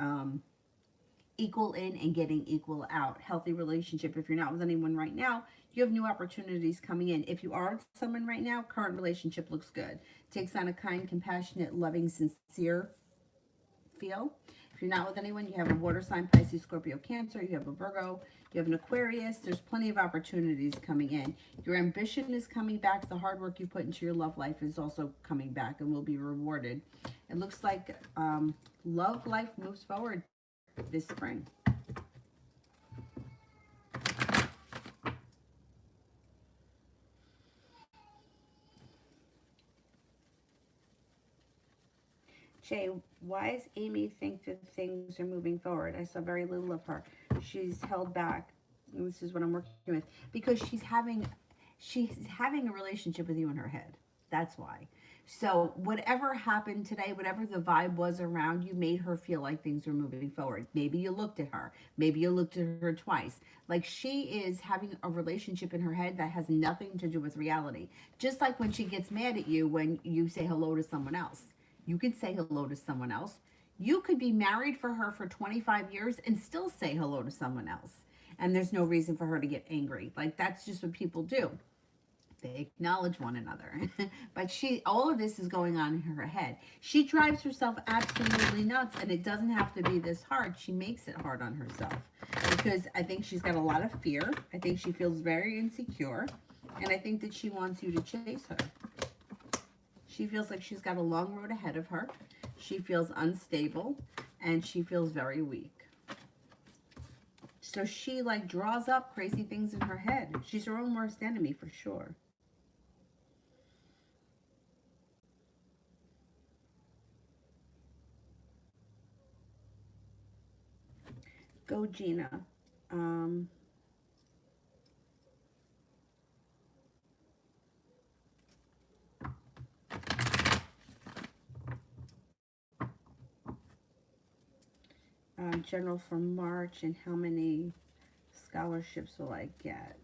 equal in and getting equal out. Healthy relationship. If you're not with anyone right now, you have new opportunities coming in. If you are with someone right now, current relationship looks good. Takes on a kind, compassionate, loving, sincere feel. If you're not with anyone, you have a water sign, Pisces, Scorpio, Cancer. You have a Virgo. You have an Aquarius. There's plenty of opportunities coming in. Your ambition is coming back. The hard work you put into your love life is also coming back and will be rewarded. It looks like love life moves forward this spring. Jay, why does Amy think that things are moving forward? I saw very little of her. She's held back. And this is what I'm working with. Because she's having a relationship with you in her head. That's why. So whatever happened today, whatever the vibe was around you, made her feel like things were moving forward. Maybe you looked at her. Maybe you looked at her twice. Like, she is having a relationship in her head that has nothing to do with reality. Just like when she gets mad at you when you say hello to someone else. You could say hello to someone else. You could be married for her for 25 years and still say hello to someone else. And there's no reason for her to get angry. Like, that's just what people do. They acknowledge one another. But all of this is going on in her head. She drives herself absolutely nuts, and it doesn't have to be this hard. She makes it hard on herself because I think she's got a lot of fear. I think she feels very insecure, and I think that she wants you to chase her. She feels like she's got a long road ahead of her. She feels unstable, and she feels very weak. So she like draws up crazy things in her head. She's her own worst enemy for sure. Go, Gina. Um, General for March, and how many scholarships will I get?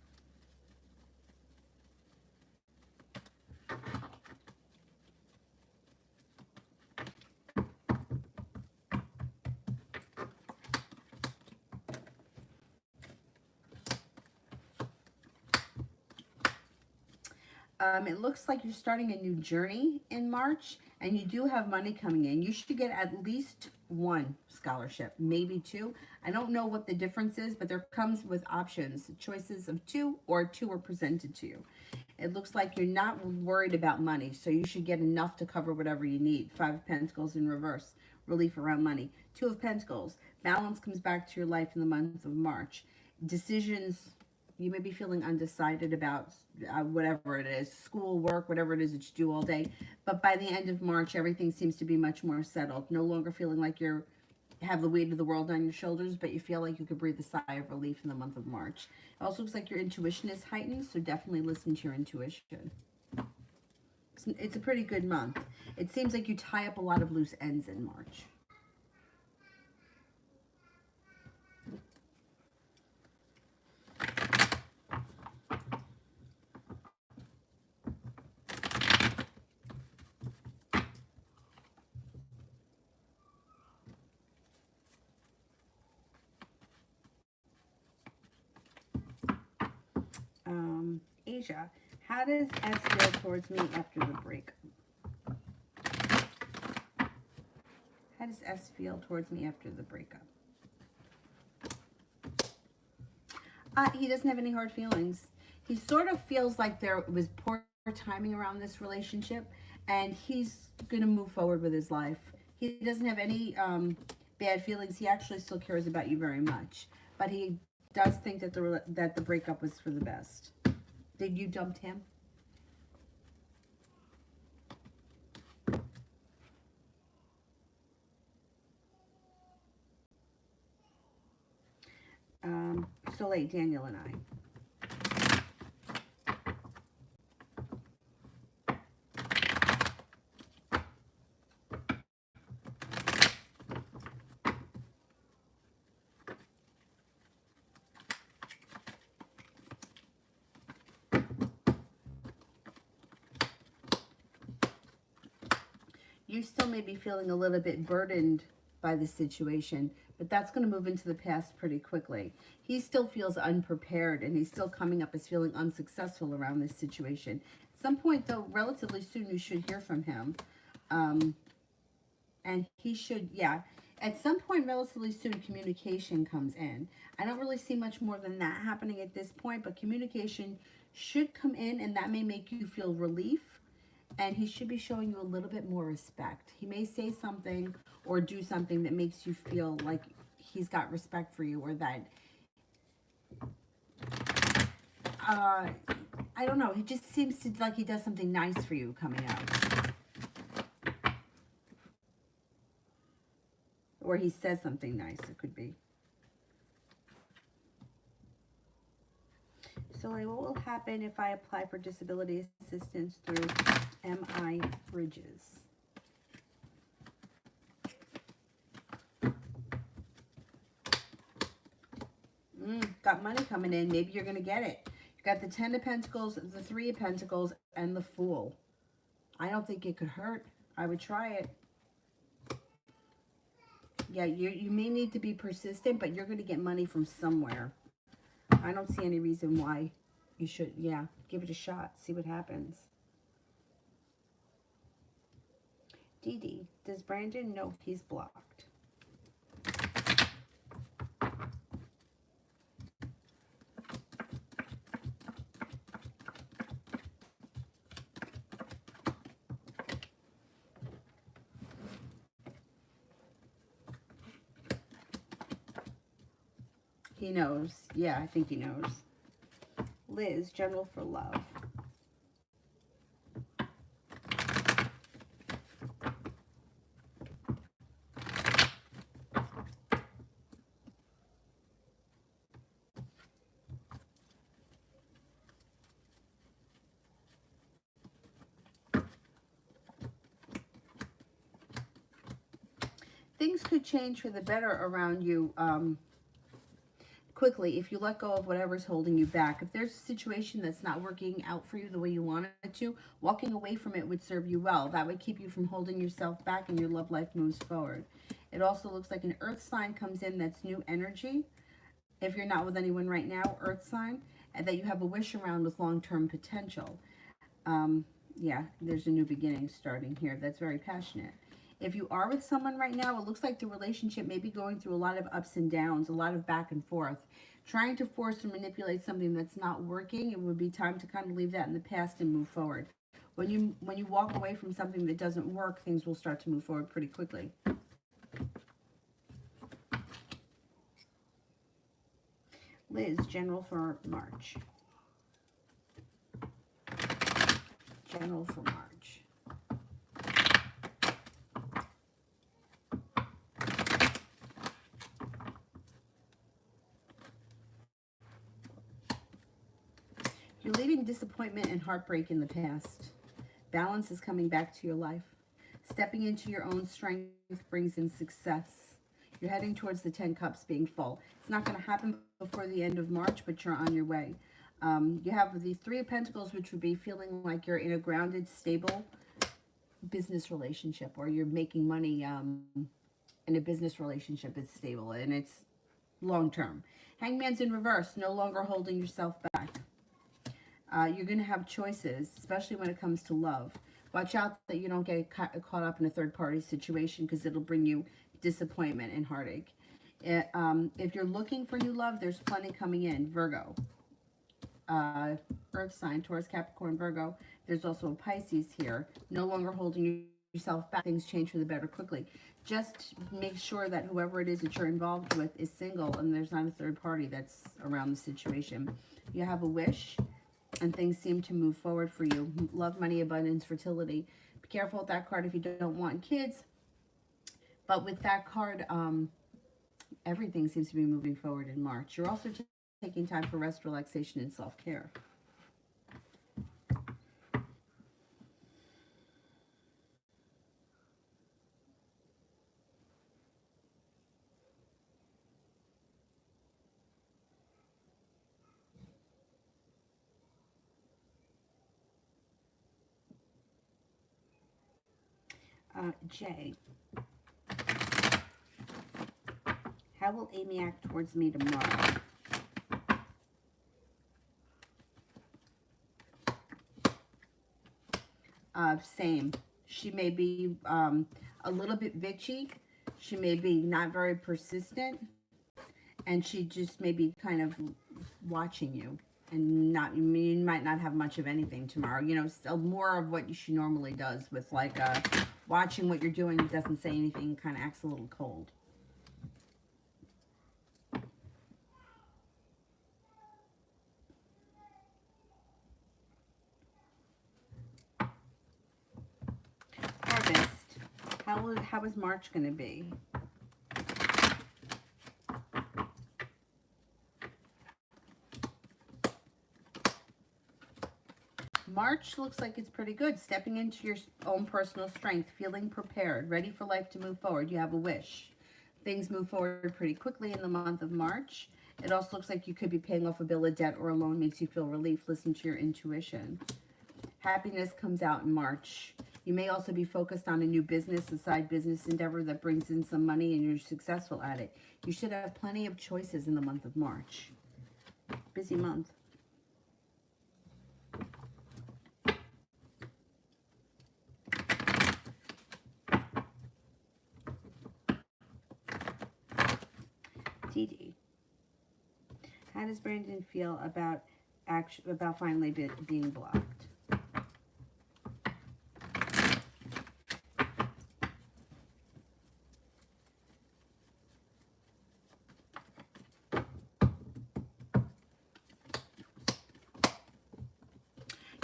It looks like you're starting a new journey in March, and you do have money coming in. You should get at least one scholarship, maybe two. I don't know what the difference is, but there comes with options, choices of two, or two are presented to you. It looks like you're not worried about money, so you should get enough to cover whatever you need. Five of Pentacles in reverse, relief around money. Two of Pentacles, balance comes back to your life in the month of March. Decisions, you may be feeling undecided about whatever it is, school, work, whatever it is that you do all day. But by the end of March, everything seems to be much more settled. No longer feeling like you're have the weight of the world on your shoulders, but you feel like you could breathe a sigh of relief in the month of March. It also looks like your intuition is heightened, so definitely listen to your intuition. It's a pretty good month. It seems like you tie up a lot of loose ends in March. Asia, how does S feel towards me after the break? How does S feel towards me after the breakup? He doesn't have any hard feelings. He sort of feels like there was poor timing around this relationship, and he's going to move forward with his life. He doesn't have any bad feelings. He actually still cares about you very much, but he does think that the breakup was for the best. Did you dump him? Soleil, Daniel, and I. You still may be feeling a little bit burdened by the situation, but that's going to move into the past pretty quickly. He still feels unprepared, and he's still coming up as feeling unsuccessful around this situation. At some point, though, relatively soon, you should hear from him. And he should, yeah, at some point relatively soon, communication comes in. I don't really see much more than that happening at this point, but communication should come in, and that may make you feel relief. And he should be showing you a little bit more respect. He may say something or do something that makes you feel like he's got respect for you, or that, I don't know, he just seems to like he does something nice for you coming out. Or he says something nice, it could be. So what will happen if I apply for disability assistance through MI Bridges? Got money coming in. Maybe you're going to get it. You got the 10 of Pentacles, the 3 of Pentacles, and the Fool. I don't think it could hurt. I would try it. Yeah, you may need to be persistent, but you're going to get money from somewhere. I don't see any reason why You should, yeah, give it a shot. See what happens. Dee Dee, does Brandon know he's blocked? He knows. Yeah, I think he knows. Liz, general for love. Things could change for the better around you quickly if you let go of whatever's holding you back. If there's a situation that's not working out for you the way you want it to, walking away from it would serve you well. That would keep you from holding yourself back and your love life moves forward. It also looks like an earth sign comes in that's new energy. If you're not with anyone right now, earth sign, and that you have a wish around with long-term potential. Yeah, there's a new beginning starting here that's very passionate. If you are with someone right now, it looks like the relationship may be going through a lot of ups and downs, a lot of back and forth. Trying to force or manipulate something that's not working, it would be time to kind of leave that in the past and move forward. When you walk away from something that doesn't work, things will start to move forward pretty quickly. Liz, general for March. General for March. You're leaving disappointment and heartbreak in the past. Balance is coming back to your life. Stepping into your own strength brings in success. You're heading towards the 10 cups being full. It's not going to happen before the end of March, but you're on your way. You have the Three of Pentacles, which would be feeling like you're in a grounded, stable business relationship, or you're making money in a business relationship that's stable and it's long term. Hangman's in reverse, no longer holding yourself back. You're going to have choices, especially when it comes to love. Watch out that you don't get caught up in a third-party situation, because it'll bring you disappointment and heartache. If you're looking for new love, there's plenty coming in. Virgo, Earth sign, Taurus, Capricorn, Virgo. There's also a Pisces here. No longer holding yourself back. Things change for the better quickly. Just make sure that whoever it is that you're involved with is single and there's not a third party that's around the situation. You have a wish, and things seem to move forward for you. Love, money, abundance, fertility. Be careful with that card if you don't want kids. But with that card, everything seems to be moving forward in March. You're also taking time for rest, relaxation, and self-care. Jay, how will Amy act towards me tomorrow? Same. She may be a little bit bitchy. She may be not very persistent. And she just may be kind of watching you. And you might not have much of anything tomorrow. You know, so more of what she normally does with like watching what you're doing, doesn't say anything, kind of acts a little cold. Harvest. How is March going to be? March looks like it's pretty good. Stepping into your own personal strength, feeling prepared, ready for life to move forward. You have a wish. Things move forward pretty quickly in the month of March. It also looks like you could be paying off a bill of debt or a loan, makes you feel relief. Listen to your intuition. Happiness comes out in March. You may also be focused on a new business, a side business endeavor that brings in some money, and you're successful at it. You should have plenty of choices in the month of March. Busy month. Dee Dee. How does Brandon feel about finally being blocked?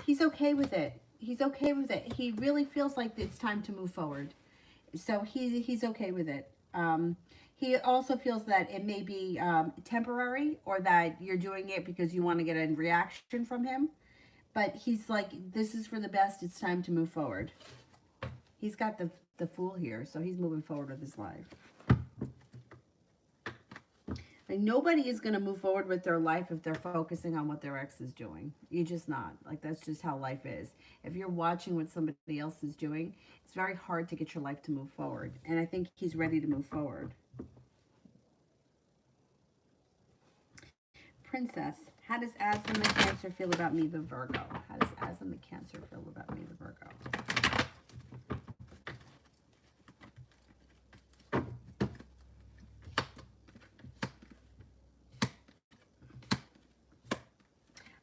He's okay with it. He's okay with it. He really feels like it's time to move forward. So he's okay with it. He also feels that it may be temporary, or that you're doing it because you want to get a reaction from him. But he's like, this is for the best. It's time to move forward. He's got the Fool here, so he's moving forward with his life. Like, nobody is going to move forward with their life if they're focusing on what their ex is doing. You're just not. Like, that's just how life is. If you're watching what somebody else is doing, it's very hard to get your life to move forward. And I think he's ready to move forward. Princess, how does Aslan the Cancer feel about me, the Virgo? How does Aslan the Cancer feel about me, the Virgo?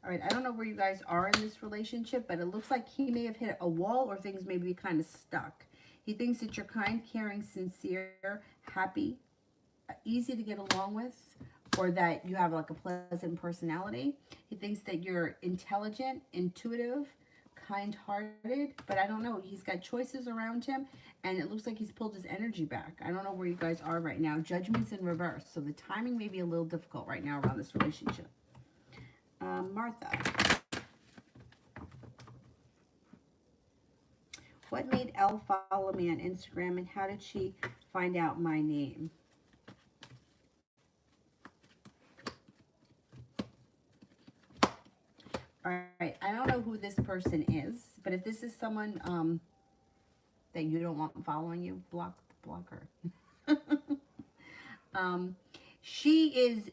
All right, I don't know where you guys are in this relationship, but it looks like he may have hit a wall, or things may be kind of stuck. He thinks that you're kind, caring, sincere, happy, easy to get along with, or that you have like a pleasant personality. He thinks that you're intelligent, intuitive, kind-hearted, but I don't know. He's got choices around him, and it looks like he's pulled his energy back. I don't know where you guys are right now. Judgment's in reverse, so the timing may be a little difficult right now around this relationship. Martha. What made Elle follow me on Instagram, and how did she find out my name? All right, I don't know who this person is, but if this is someone that you don't want following you, block her. She is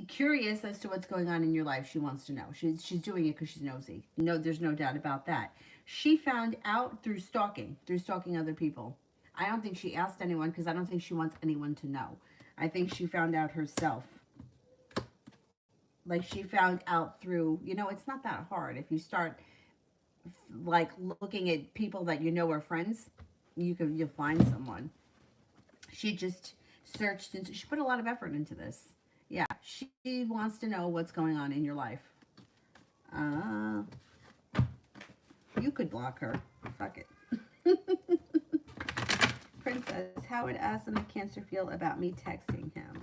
curious as to what's going on in your life. She wants to know. She's doing it because she's nosy. No, there's no doubt about that. She found out through stalking other people. I don't think she asked anyone, because I don't think she wants anyone to know. I think she found out herself. Like, she found out through, it's not that hard. If you start like looking at people that you know are friends, you'll find someone. She just searched into, she put a lot of effort into this. Yeah, she wants to know what's going on in your life. You could block her. Fuck it. Princess, how would Aslan the Cancer feel about me texting him?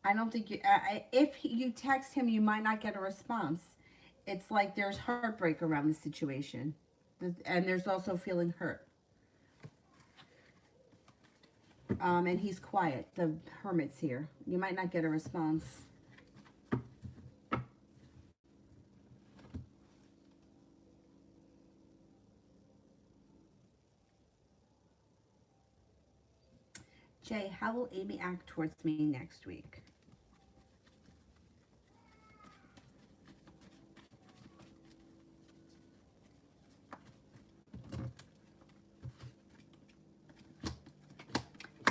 I don't think if you text him, you might not get a response. It's like there's heartbreak around the situation. And there's also feeling hurt. And he's quiet. The Hermit's here. You might not get a response. Jay, how will Amy act towards me next week?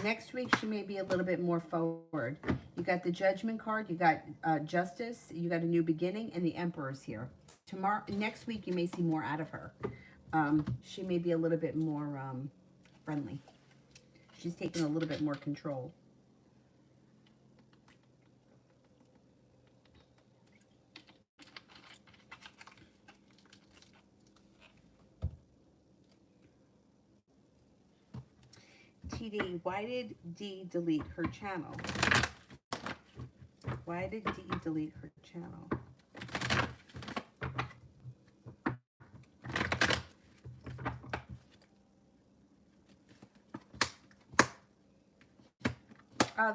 Next week, she may be a little bit more forward. You got the Judgment card. You got Justice. You got a new beginning. And the Emperor's here. Next week, you may see more out of her. She may be a little bit more friendly. She's taking a little bit more control. TD, why did D delete her channel? Why did D delete her channel?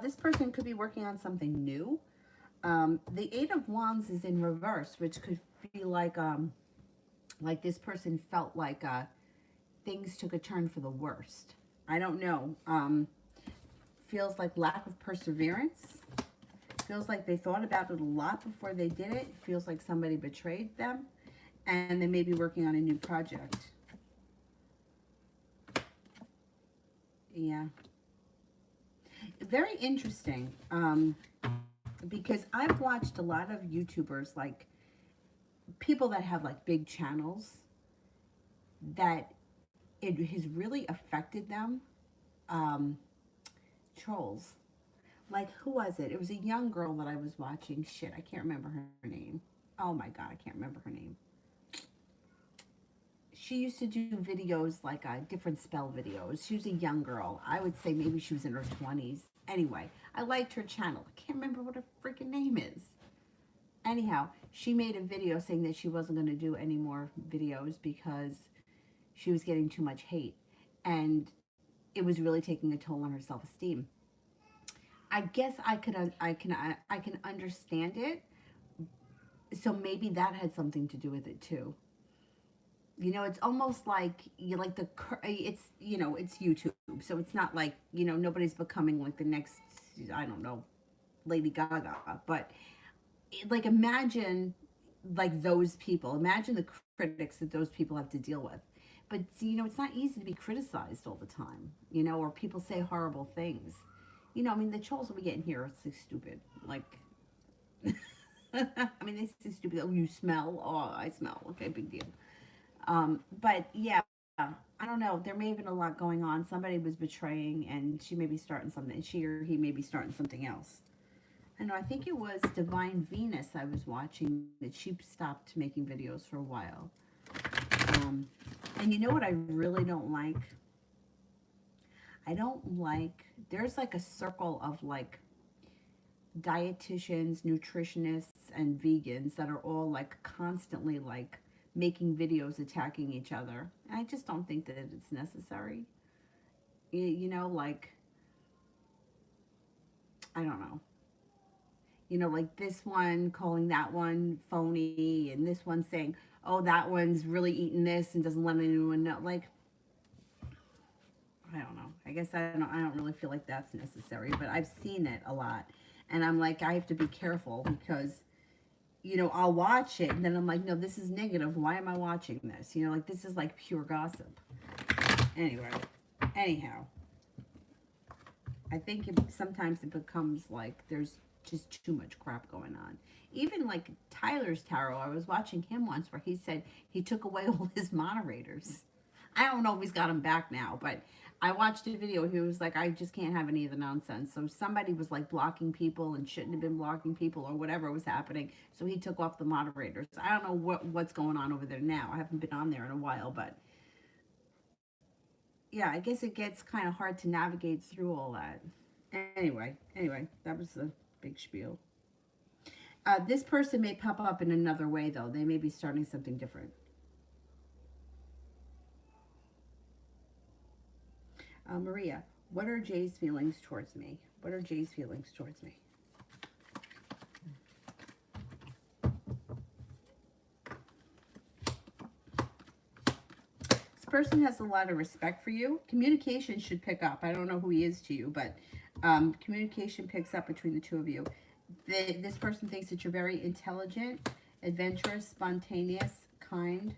This person could be working on something new. The Eight of Wands is in reverse, which could feel like this person felt like things took a turn for the worst. I don't know. Feels like lack of perseverance. Feels like they thought about it a lot before they did it. Feels like somebody betrayed them, and they may be working on a new project. Yeah, very interesting. Because I've watched a lot of YouTubers, like people that have like big channels, that it has really affected them. Um, Trolls. Like, who was it? It was a young girl that I was watching. Shit, I can't remember her name. Oh my God, I can't remember her name. She used to do videos like different spell videos. She was a young girl. I would say maybe she was in her 20s. Anyway, I liked her channel. I can't remember what her freaking name is. Anyhow, she made a video saying that she wasn't going to do any more videos because she was getting too much hate. And it was really taking a toll on her self-esteem. I guess I can understand it. So maybe that had something to do with it too. You know, it's almost like you like it's it's YouTube, so it's not like nobody's becoming like the next, I don't know, Lady Gaga, but like imagine like those people, imagine the critics that those people have to deal with. But it's not easy to be criticized all the time, or people say horrible things. I mean, the trolls that we get in here are so stupid. Like, I mean, they say stupid. Oh, you smell. Oh, I smell. Okay, big deal. But yeah, I don't know. There may have been a lot going on. Somebody was betraying, and she may be starting something. She or he may be starting something else. I know. I think it was Divine Venus I was watching that she stopped making videos for a while. Um, and you know what I really don't like? I don't like. There's like a circle of like dietitians, nutritionists, and vegans that are all like constantly like making videos attacking each other. And I just don't think that it's necessary. Like, I don't know. Like this one calling that one phony, and this one saying, oh, that one's really eating this and doesn't let anyone know. Like, I don't know. I guess I don't really feel like that's necessary, but I've seen it a lot. And I'm like, I have to be careful because I'll watch it and then I'm like, no, this is negative. Why am I watching this? Like this is like pure gossip. Anyway, anyhow, I think sometimes it becomes like there's just too much crap going on. Even like Tyler's Tarot, I was watching him once where he said he took away all his moderators. I don't know if he's got them back now, but I watched a video. He was like, I just can't have any of the nonsense. So somebody was like blocking people and shouldn't have been blocking people or whatever was happening. So he took off the moderators. I don't know what's going on over there now. I haven't been on there in a while, but yeah, I guess it gets kind of hard to navigate through all that. Anyway, that was a big spiel. This person may pop up in another way, though. They may be starting something different. Maria, what are Jay's feelings towards me? What are Jay's feelings towards me? This person has a lot of respect for you. Communication should pick up. I don't know who he is to you, but communication picks up between the two of you. This person thinks that you're very intelligent, adventurous, spontaneous, kind,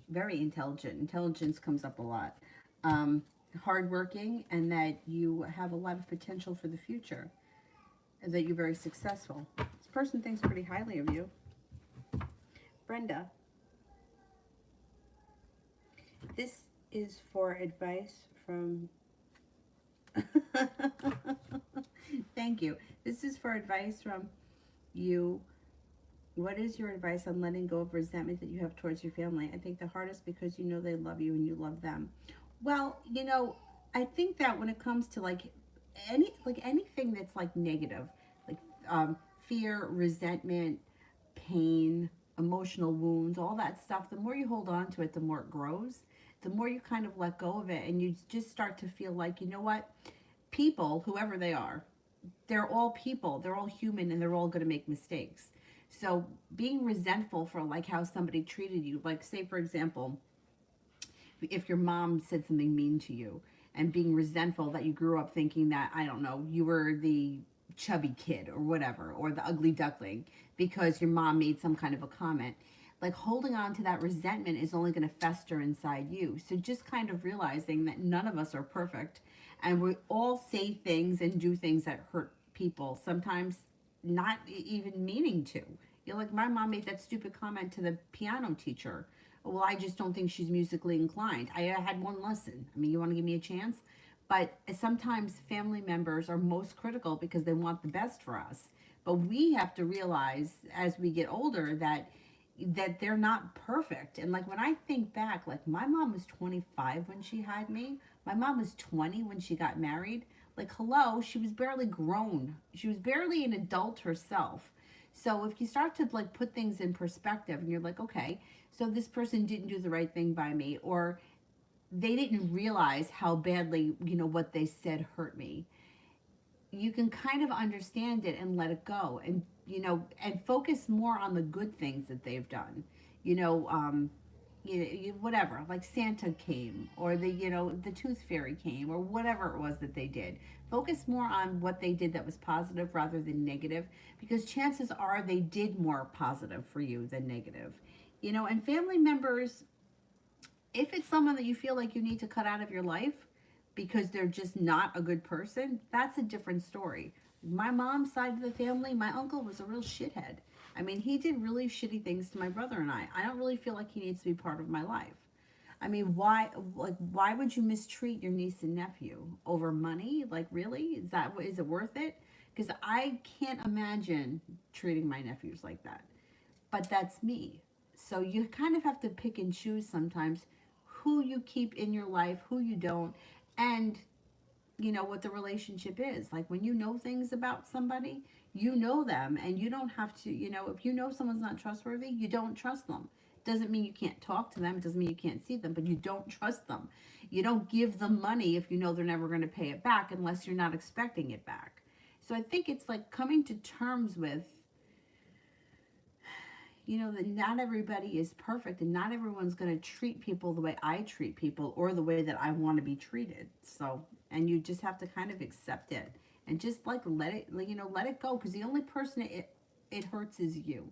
very intelligent. Intelligence comes up a lot. Um, Hardworking, and that you have a lot of potential for the future, and that you're very successful. This person thinks pretty highly of you. Brenda, this is for advice from. Thank you. This is for advice from you. What is your advice on letting go of resentment that you have towards your family? I think the hardest because they love you and you love them. Well, I think that when it comes to like anything that's like negative, like fear, resentment, pain, emotional wounds, all that stuff, the more you hold on to it, the more it grows. The more you kind of let go of it, and you just start to feel like, you know what? People, whoever they are, they're all people, they're all human, and they're all going to make mistakes. So being resentful for like how somebody treated you, like say for example, if your mom said something mean to you and being resentful that you grew up thinking that, I don't know, you were the chubby kid or whatever, or the ugly duckling because your mom made some kind of a comment. Like holding on to that resentment is only going to fester inside you. So just kind of realizing that none of us are perfect and we all say things and do things that hurt people, sometimes not even meaning to. You're like, my mom made that stupid comment to the piano teacher. Well, I just don't think she's musically inclined. I had one lesson. I mean, you want to give me a chance? But sometimes family members are most critical because they want the best for us. But we have to realize as we get older that they're not perfect. And like when I think back, like my mom was 25 when she had me. My mom was 20 when she got married. Like hello, she was barely grown. She was barely an adult herself. So if you start to like put things in perspective and you're like, okay, so this person didn't do the right thing by me, or they didn't realize how badly, what they said hurt me, you can kind of understand it and let it go, and and focus more on the good things that they've done. you know um Whatever, like Santa came, or the tooth fairy came, or whatever it was that they did. Focus more on what they did that was positive rather than negative, because chances are they did more positive for you than negative. And family members, if it's someone that you feel like you need to cut out of your life because they're just not a good person, that's a different story. My mom's side of the family, my uncle was a real shithead. I mean, he did really shitty things to my brother and I. I don't really feel like he needs to be part of my life. I mean, why would you mistreat your niece and nephew over money? Like, really? Is it worth it? Because I can't imagine treating my nephews like that. But that's me. So you kind of have to pick and choose sometimes who you keep in your life, who you don't, and what the relationship is. Like when you know things about somebody, you know them, and you don't have to, if you know someone's not trustworthy, you don't trust them. Doesn't mean you can't talk to them, doesn't mean you can't see them, but you don't trust them. You don't give them money if you know they're never going to pay it back unless you're not expecting it back. So I think it's like coming to terms with that not everybody is perfect, and not everyone's going to treat people the way I treat people or the way that I want to be treated. So, and you just have to kind of accept it and just like let it go, because the only person it hurts is you.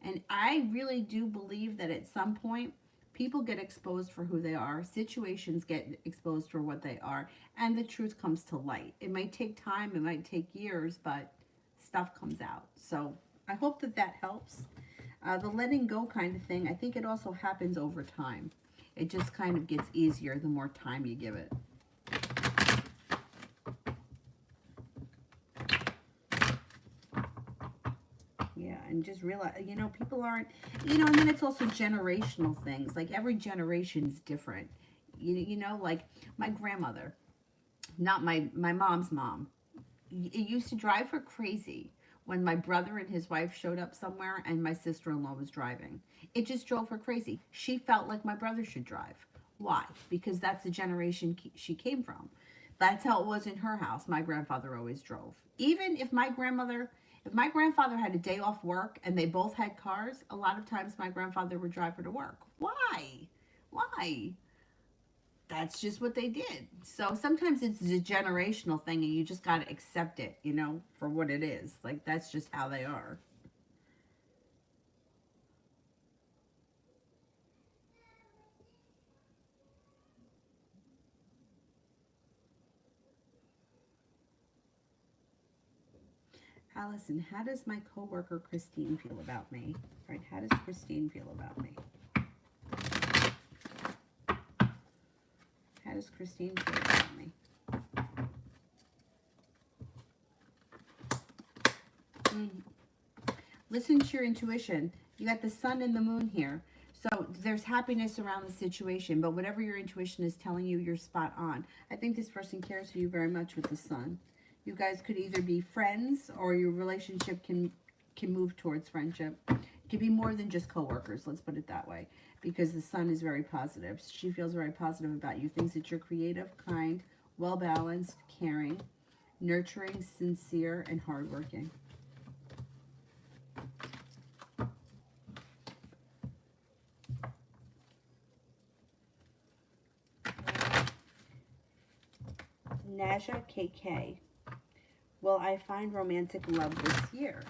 And I really do believe that at some point people get exposed for who they are, situations get exposed for what they are, and the truth comes to light. It might take time, it might take years, but stuff comes out. So I hope that helps. The letting go kind of thing, I think it also happens over time. It just kind of gets easier the more time you give it. Yeah, and just realize, people aren't, and then it's also generational things. Like every generation's different. Like my grandmother, not my mom's mom, it used to drive her crazy when my brother and his wife showed up somewhere and my sister-in-law was driving. It just drove her crazy. She felt like my brother should drive. Why? Because that's the generation she came from. That's how it was in her house. My grandfather always drove. Even if my grandfather had a day off work and they both had cars, a lot of times my grandfather would drive her to work. Why? Why? That's just what they did. So sometimes it's a generational thing and you just got to accept it, for what it is. Like that's just how they are. Allison, how does my coworker Christine feel about me? All right, how does Christine feel about me? How does Christine feel about me? Listen to your intuition. You got the sun and the moon here. So there's happiness around the situation, but whatever your intuition is telling you, you're spot on. I think this person cares for you very much with the sun. You guys could either be friends or your relationship can move towards friendship. It can be more than just coworkers, let's put it that way, because the sun is very positive. She feels very positive about you, thinks that you're creative, kind, well-balanced, caring, nurturing, sincere, and hardworking. Naja KK. Will I find romantic love this year?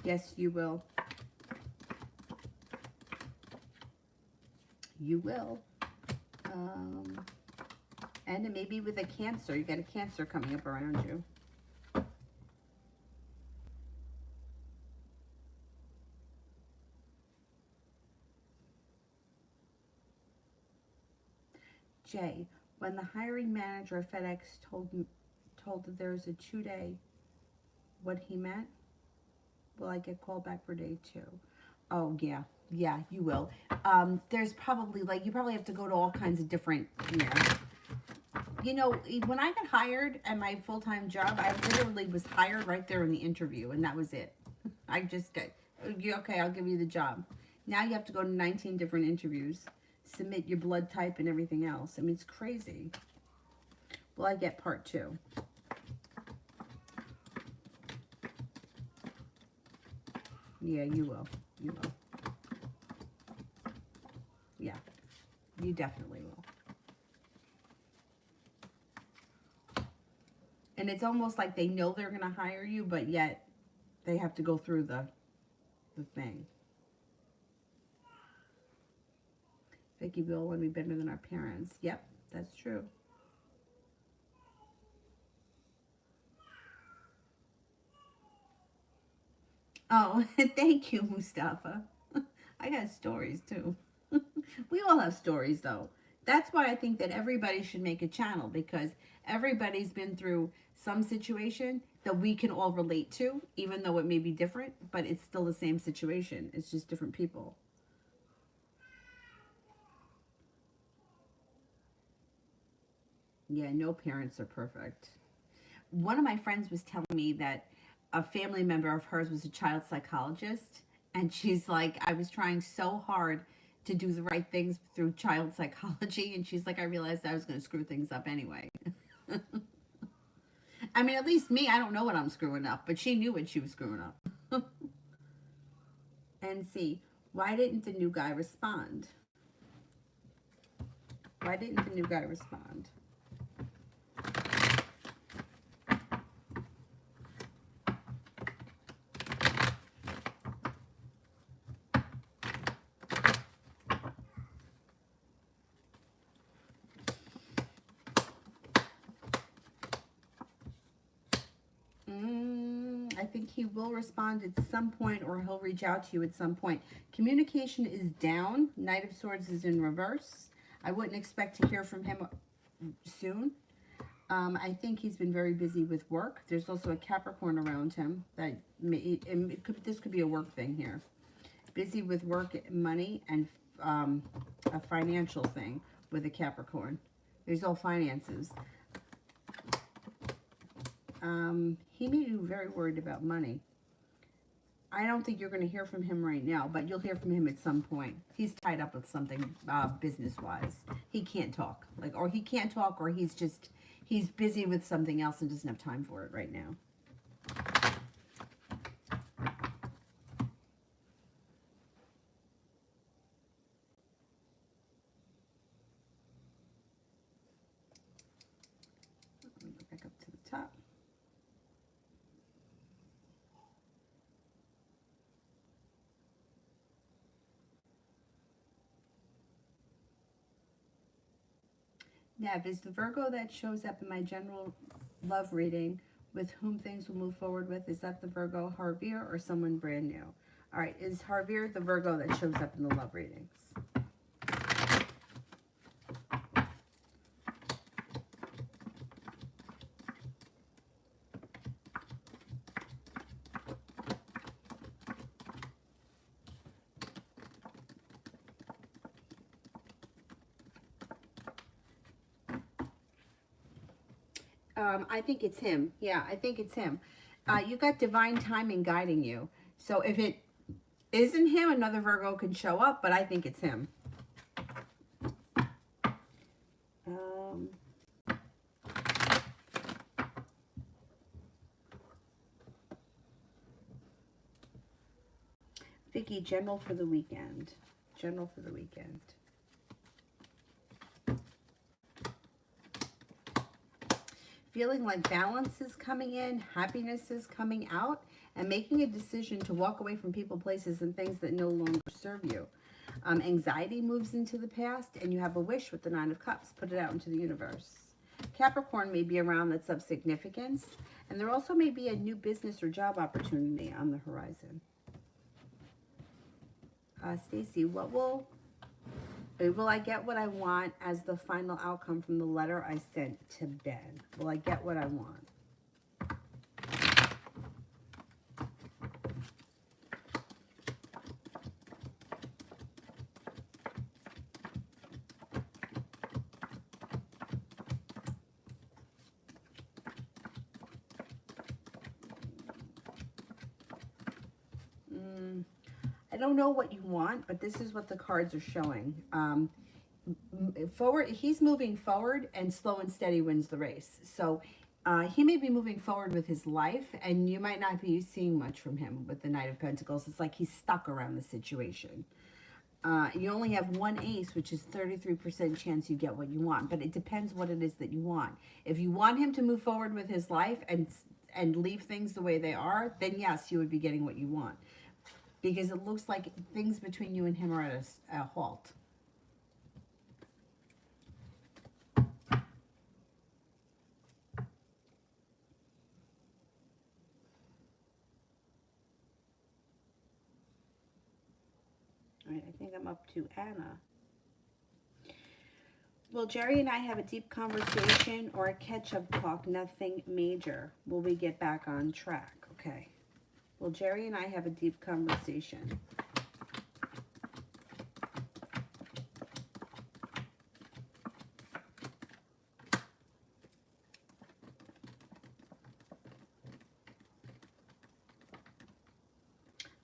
Yes, you will. You will. And it may be with a Cancer. You got a Cancer coming up around you. Jay, when the hiring manager of FedEx told that there's a 2-day, what he meant? Will I get called back for day 2? Oh, yeah. Yeah, you will. There's probably, like, you probably have to go to all kinds of different, you know, when I got hired at my full-time job, I literally was hired right there in the interview, and that was it. I just got, okay, I'll give you the job. Now you have to go to 19 different interviews, submit your blood type and everything else. I mean, it's crazy. Will I get part 2? Yeah, you will. You will. Yeah, you definitely will. And it's almost like they know they're going to hire you, but yet they have to go through the thing. Vicky, we all want to be better than our parents. Yep, that's true. Oh, thank you, Mustafa. I got stories too. We all have stories though. That's why I think that everybody should make a channel, because everybody's been through some situation that we can all relate to, even though it may be different, but it's still the same situation. It's just different people. Yeah, no parents are perfect. One of my friends was telling me that a family member of hers was a child psychologist, and she's like, I was trying so hard to do the right things through child psychology, and she's like, I realized I was going to screw things up anyway. I mean, at least me, I don't know what I'm screwing up, but she knew what she was screwing up. And see, why didn't the new guy respond? Why didn't the new guy respond? I think he will respond at some point, or he'll reach out to you at some point. Communication is down. Knight of Swords is in reverse. I wouldn't expect to hear from him soon. I think he's been very busy with work. There's also a Capricorn around him. That this could be a work thing here. Busy with work, money, and a financial thing with a Capricorn. There's all finances. He may be very worried about money. I don't think you're going to hear from him right now, but you'll hear from him at some point. He's tied up with something business-wise. He can't talk, or he can't talk, or he's busy with something else and doesn't have time for it right now. Let me go back up to the top. Nev, is the Virgo that shows up in my general love reading with whom things will move forward with, is that the Virgo Harveer or someone brand new? All right, is Harveer the Virgo that shows up in the love readings? I think it's him. Yeah, I think it's him. You got divine timing guiding you. So if it isn't him, another Virgo can show up, but I think it's him. Vicky, general for the weekend. General for the weekend. Feeling like balance is coming in, happiness is coming out, and making a decision to walk away from people, places, and things that no longer serve you. Anxiety moves into the past, and you have a wish with the Nine of Cups. Put it out into the universe. Capricorn may be around that's of significance, and there also may be a new business or job opportunity on the horizon. Stacy, will I get what I want as the final outcome from the letter I sent to Ben? Will I get what I want? I don't know what you want, but this is what the cards are showing. Forward, he's moving forward, and slow and steady wins the race. So he may be moving forward with his life, and you might not be seeing much from him with the Knight of Pentacles. It's like he's stuck around the situation. You only have one ace, which is 33% chance you get what you want, but it depends what it is that you want. If you want him to move forward with his life and leave things the way they are, then yes, you would be getting what you want. Because it looks like things between you and him are at a halt. All right, I think I'm up to Anna. Will Jerry and I have a deep conversation or a catch-up talk? Nothing major. Will we get back on track? Okay. Will Jerry and I have a deep conversation?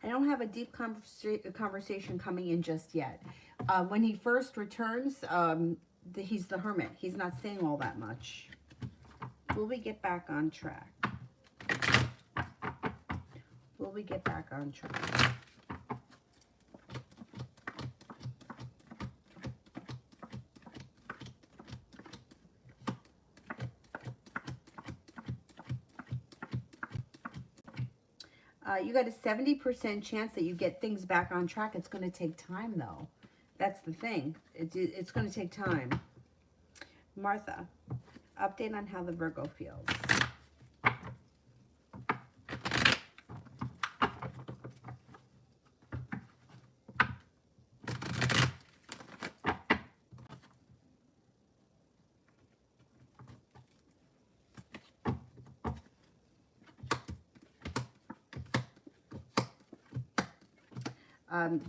I don't have a deep conversation coming in just yet. When he first returns, he's the hermit. He's not saying all that much. Will we get back on track? Will we get back on track? You got a 70% chance that you get things back on track. It's going to take time, though. That's the thing. It's going to take time. Martha, update on how the Virgo feels.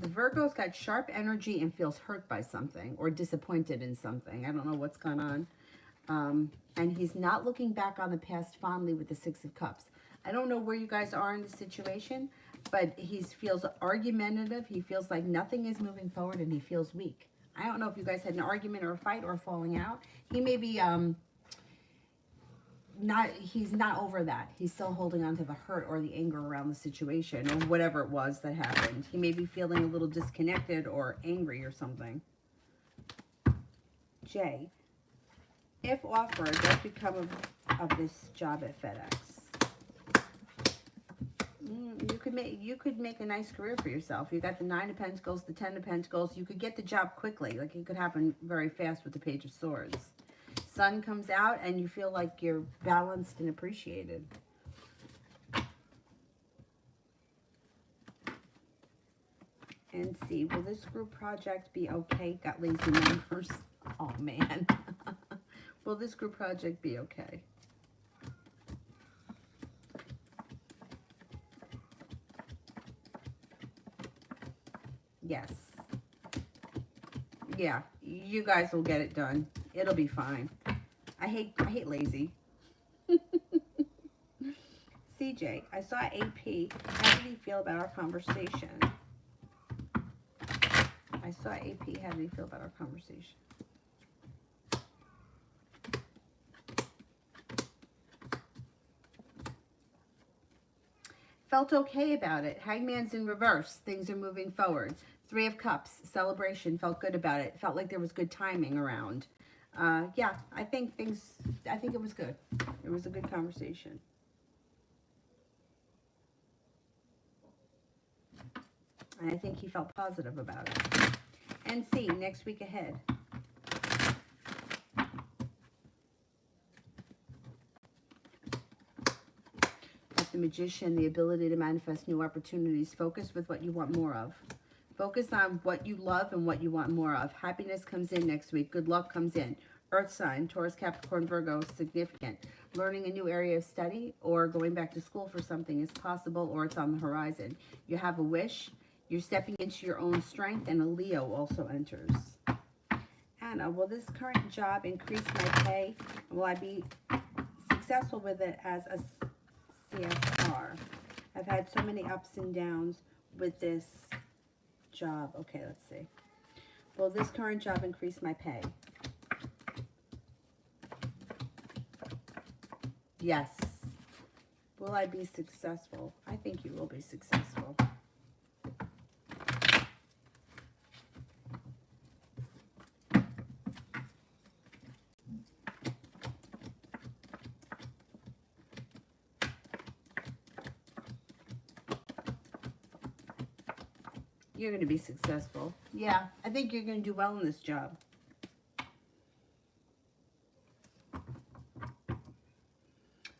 The Virgo's got sharp energy and feels hurt by something or disappointed in something. I don't know what's going on. And he's not looking back on the past fondly with the Six of Cups. I don't know where you guys are in the situation, but he feels argumentative. He feels like nothing is moving forward, and he feels weak. I don't know if you guys had an argument or a fight or falling out. He may be he's not over that. He's still holding on to the hurt or the anger around the situation or whatever it was that happened. He may be feeling a little disconnected or angry or something. Jay, if offered, what become of this job at FedEx? You could make a nice career for yourself. You got the Nine of Pentacles, the Ten of Pentacles. You could get the job quickly. Like, it could happen very fast with the Page of Swords. Sun comes out and you feel like you're balanced and appreciated. And see, will this group project be okay? Got lazy members. Oh, man. Will this group project be okay? Yes. Yeah, you guys will get it done. It'll be fine. I hate lazy. CJ, I saw AP. How did he feel about our conversation? I saw AP. How did he feel about our conversation? Felt okay about it. Hangman's in reverse. Things are moving forward. Three of Cups, celebration. Felt good about it. Felt like there was good timing around. Yeah, I think it was good. It was a good conversation. And I think he felt positive about it. And see, next week ahead. The Magician, the ability to manifest new opportunities. Focus with what you want more of. Focus on what you love and what you want more of. Happiness comes in next week. Good luck comes in. Earth sign, Taurus, Capricorn, Virgo, significant. Learning a new area of study or going back to school for something is possible, or it's on the horizon. You have a wish. You're stepping into your own strength, and a Leo also enters. Anna, will this current job increase my pay? Will I be successful with it as a CSR? I've had so many ups and downs with this job. Okay, let's see. Will this current job increase my pay? Yes. Will I be successful? I think you will be successful. You're going to be successful. Yeah, I think you're going to do well in this job.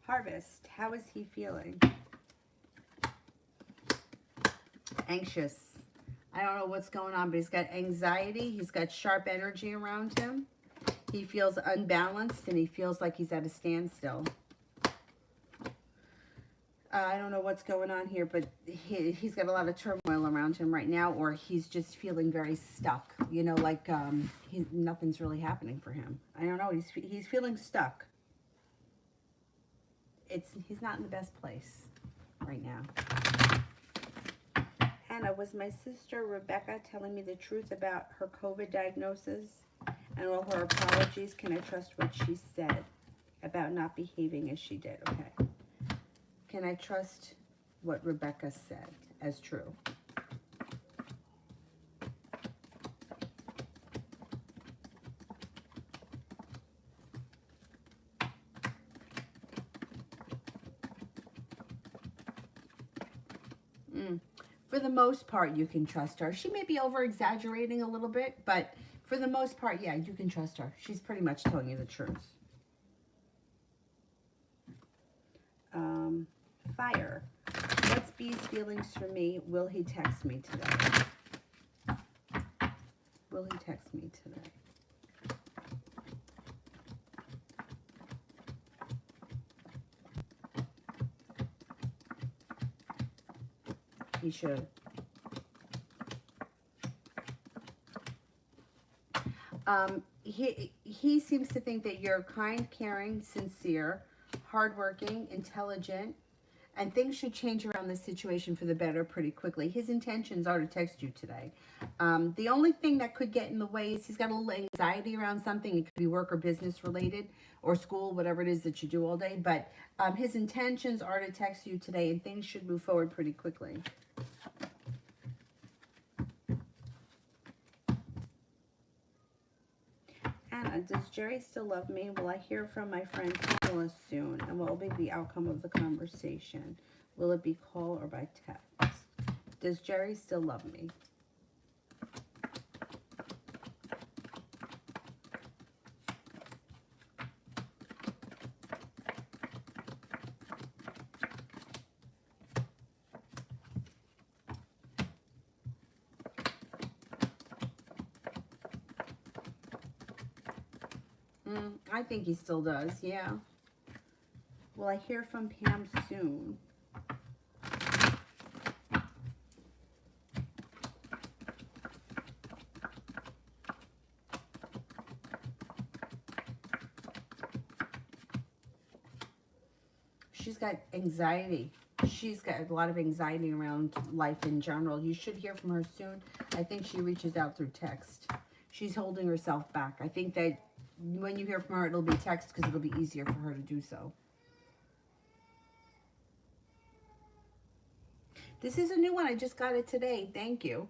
Harvest, how is he feeling? Anxious. I don't know what's going on, but he's got anxiety. He's got sharp energy around him. He feels unbalanced, and he feels like he's at a standstill. I don't know what's going on here, but he's got a lot of turmoil around him right now, or he's just feeling very stuck. You know, like nothing's really happening for him. I don't know. He's feeling stuck. He's not in the best place right now. Anna, was my sister Rebecca telling me the truth about her COVID diagnosis and all her apologies? Can I trust what she said about not behaving as she did? Okay. Can I trust what Rebecca said as true? For the most part, you can trust her. She may be over-exaggerating a little bit, but for the most part, yeah, you can trust her. She's pretty much telling you the truth. Fire. What's B's feelings for me? Will he text me today? Will he text me today? He should. He seems to think that you're kind, caring, sincere, hardworking, intelligent, and things should change around this situation for the better pretty quickly. His intentions are to text you today. The only thing that could get in the way is he's got a little anxiety around something. It could be work or business related or school, whatever it is that you do all day. But his intentions are to text you today, and things should move forward pretty quickly. Anna, does Jerry still love me? Will I hear from my friend Pamela soon? And what will be the outcome of the conversation? Will it be call or by text? Does Jerry still love me? I think he still does, yeah. Will I hear from Pam soon? She's got anxiety. She's got a lot of anxiety around life in general. You should hear from her soon. I think she reaches out through text. She's holding herself back. I think that when you hear from her, it'll be text because it'll be easier for her to do so. This is a new one. I just got it today. Thank you.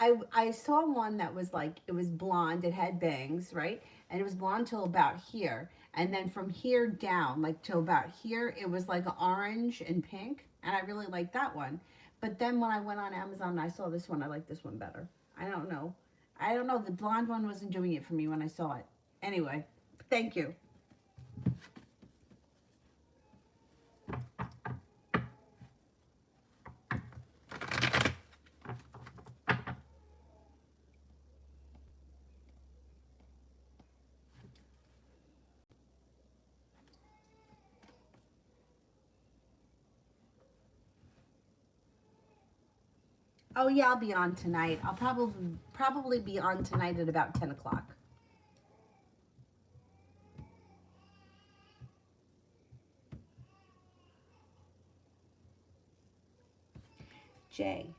I saw one that was like, it was blonde, it had bangs, right? And it was blonde till about here. And then from here down, like till about here, it was like orange and pink. And I really liked that one. But then when I went on Amazon and I saw this one, I like this one better. I don't know. I don't know. The blonde one wasn't doing it for me when I saw it. Anyway, thank you. Oh yeah, I'll be on tonight. I'll probably be on tonight at about 10 o'clock. Jay,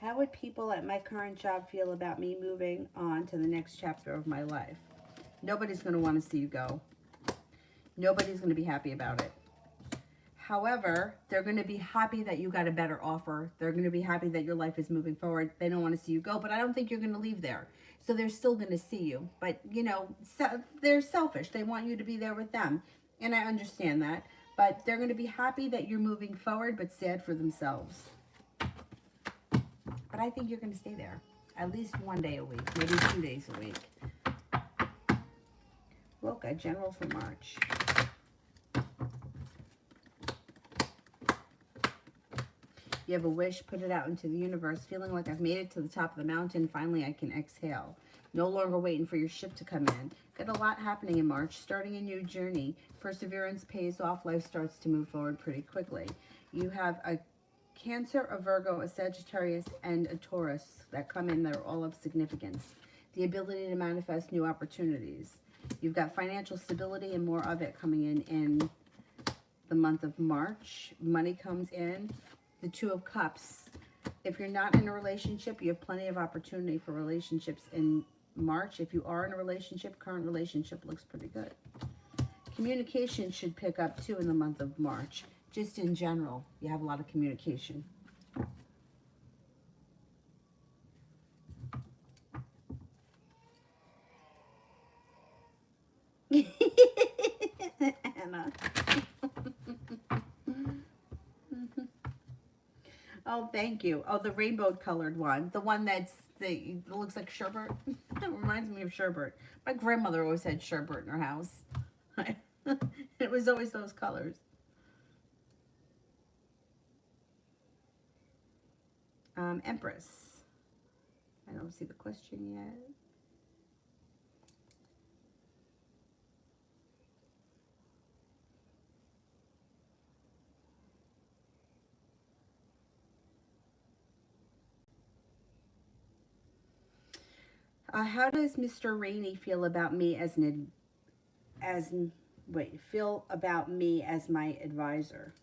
how would people at my current job feel about me moving on to the next chapter of my life? Nobody's going to want to see you go. Nobody's going to be happy about it. However, they're going to be happy that you got a better offer. They're going to be happy that your life is moving forward. They don't want to see you go, but I don't think you're going to leave there. So they're still going to see you. But, you know, they're selfish. They want you to be there with them. And I understand that. But they're going to be happy that you're moving forward, but sad for themselves. But I think you're going to stay there. At least 1 day a week, maybe 2 days a week. Look, a general for March. You have a wish, put it out into the universe, feeling like I've made it to the top of the mountain. Finally, I can exhale. No longer waiting for your ship to come in. Got a lot happening in March, starting a new journey. Perseverance pays off. Life starts to move forward pretty quickly. You have a Cancer, a Virgo, a Sagittarius, and a Taurus that come in that are all of significance. The ability to manifest new opportunities. You've got financial stability and more of it coming in the month of March. Money comes in. The Two of Cups. If you're not in a relationship, you have plenty of opportunity for relationships in March. If you are in a relationship, current relationship looks pretty good. Communication should pick up too in the month of March. Just in general, you have a lot of communication. Anna. Oh, thank you. Oh, the rainbow colored one. The one that looks like sherbet. That reminds me of sherbet. My grandmother always had sherbet in her house. It was always those colors. Empress. I don't see the question yet. How does Mr. Rainey feel about me feel about me as my advisor?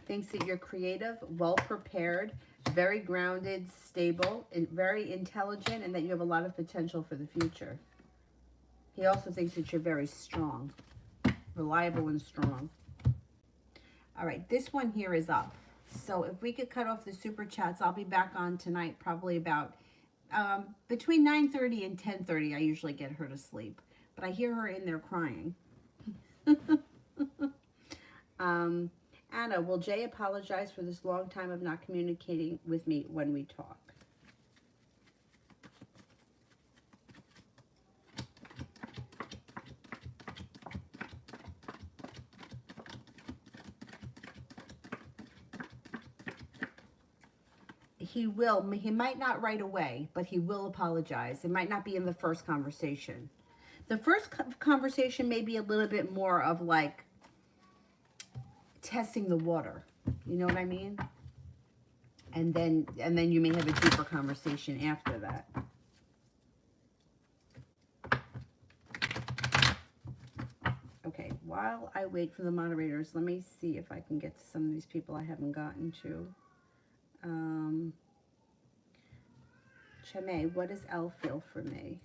Thinks that you're creative, well prepared, very grounded, stable, and very intelligent, and that you have a lot of potential for the future. He also thinks that you're very strong, reliable and strong. All right, this one here is up. So if we could cut off the super chats, I'll be back on tonight, probably about between 9:30 and 10:30. I usually get her to sleep, but I hear her in there crying. Anna, will Jay apologize for this long time of not communicating with me when we talk? He will. He might not right away, but he will apologize. It might not be in the first conversation. The first conversation may be a little bit more of like testing the water. You know what I mean? And then you may have a deeper conversation after that. Okay, while I wait for the moderators, let me see if I can get to some of these people I haven't gotten to. Chame, what does L feel for me?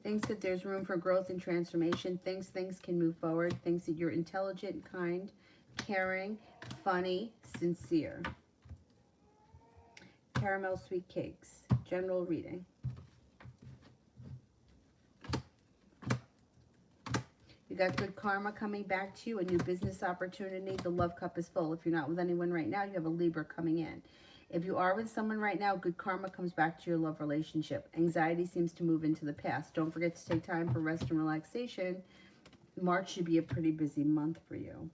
Thinks that there's room for growth and transformation. Thinks things can move forward. Thinks that you're intelligent, kind, caring, funny, sincere. Caramel sweet cakes. General reading. You got good karma coming back to you, a new business opportunity. The love cup is full. If you're not with anyone right now, you have a Libra coming in. If you are with someone right now, good karma comes back to your love relationship. Anxiety seems to move into the past. Don't forget to take time for rest and relaxation. March should be a pretty busy month for you.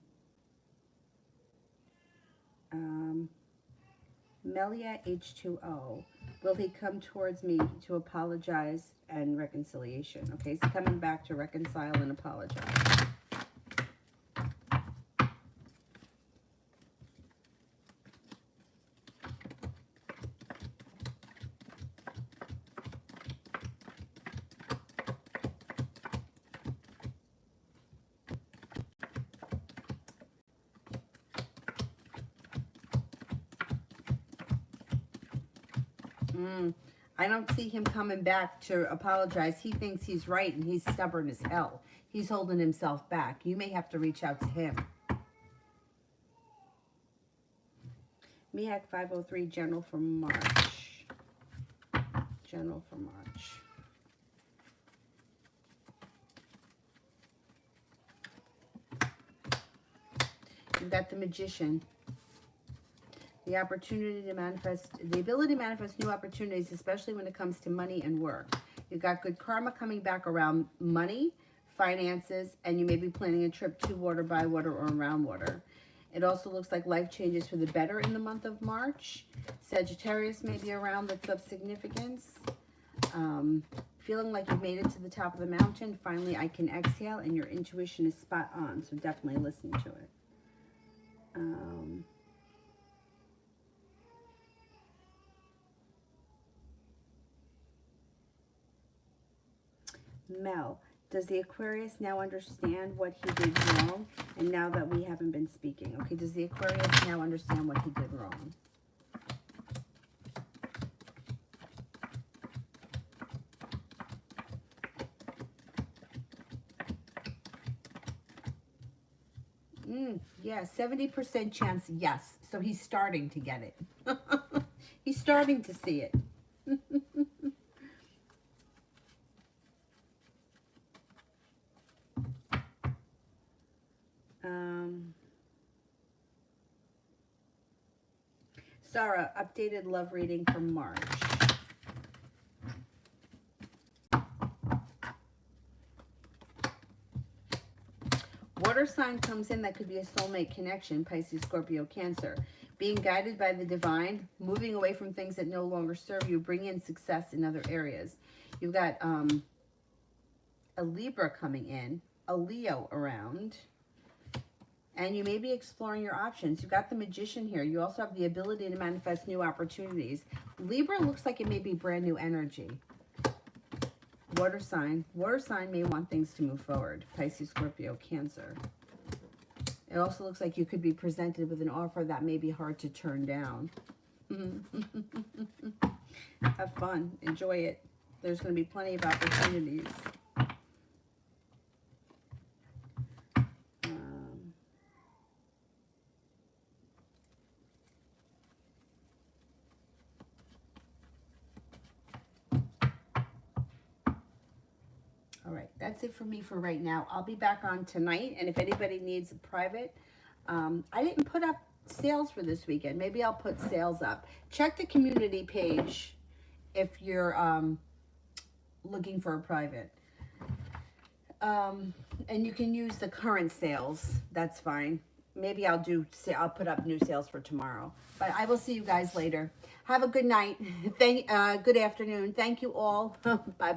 Melia H2O. Will he come towards me to apologize and reconciliation? Okay, so coming back to reconcile and apologize. I don't see him coming back to apologize. He thinks he's right and he's stubborn as hell. He's holding himself back. You may have to reach out to him. Miak 503, General for March. General for March. You've got the Magician. The opportunity to manifest, the ability to manifest new opportunities, especially when it comes to money and work. You've got good karma coming back around money, finances, and you may be planning a trip to water, by water, or around water. It also looks like life changes for the better in the month of March. Sagittarius may be around, that's of significance. Feeling like you've made it to the top of the mountain. Finally, I can exhale, and your intuition is spot on, so definitely listen to it. Mel, does the Aquarius now understand what he did wrong? And now that we haven't been speaking, okay, does the Aquarius now understand what he did wrong? Yeah, 70% chance, yes. So he's starting to get it. He's starting to see it. Sarah, updated love reading for March. Water sign comes in, that could be a soulmate connection, Pisces, Scorpio, Cancer. Being guided by the divine, moving away from things that no longer serve you, bring in success in other areas. You've got a Libra coming in, a Leo around, and you may be exploring your options. You've got the Magician here. You also have the ability to manifest new opportunities. Libra looks like it may be brand new energy. Water sign. Water sign may want things to move forward. Pisces, Scorpio, Cancer. It also looks like you could be presented with an offer that may be hard to turn down. Have fun. Enjoy it. There's going to be plenty of opportunities. That's it for me for right now. I'll be back on tonight, and if anybody needs a private, I didn't put up sales for this weekend. Maybe I'll put sales up. Check the community page if you're looking for a private. And you can use the current sales. That's fine. Maybe I'll put up new sales for tomorrow. But I will see you guys later. Have a good night. Good afternoon. Thank you all. Bye-bye.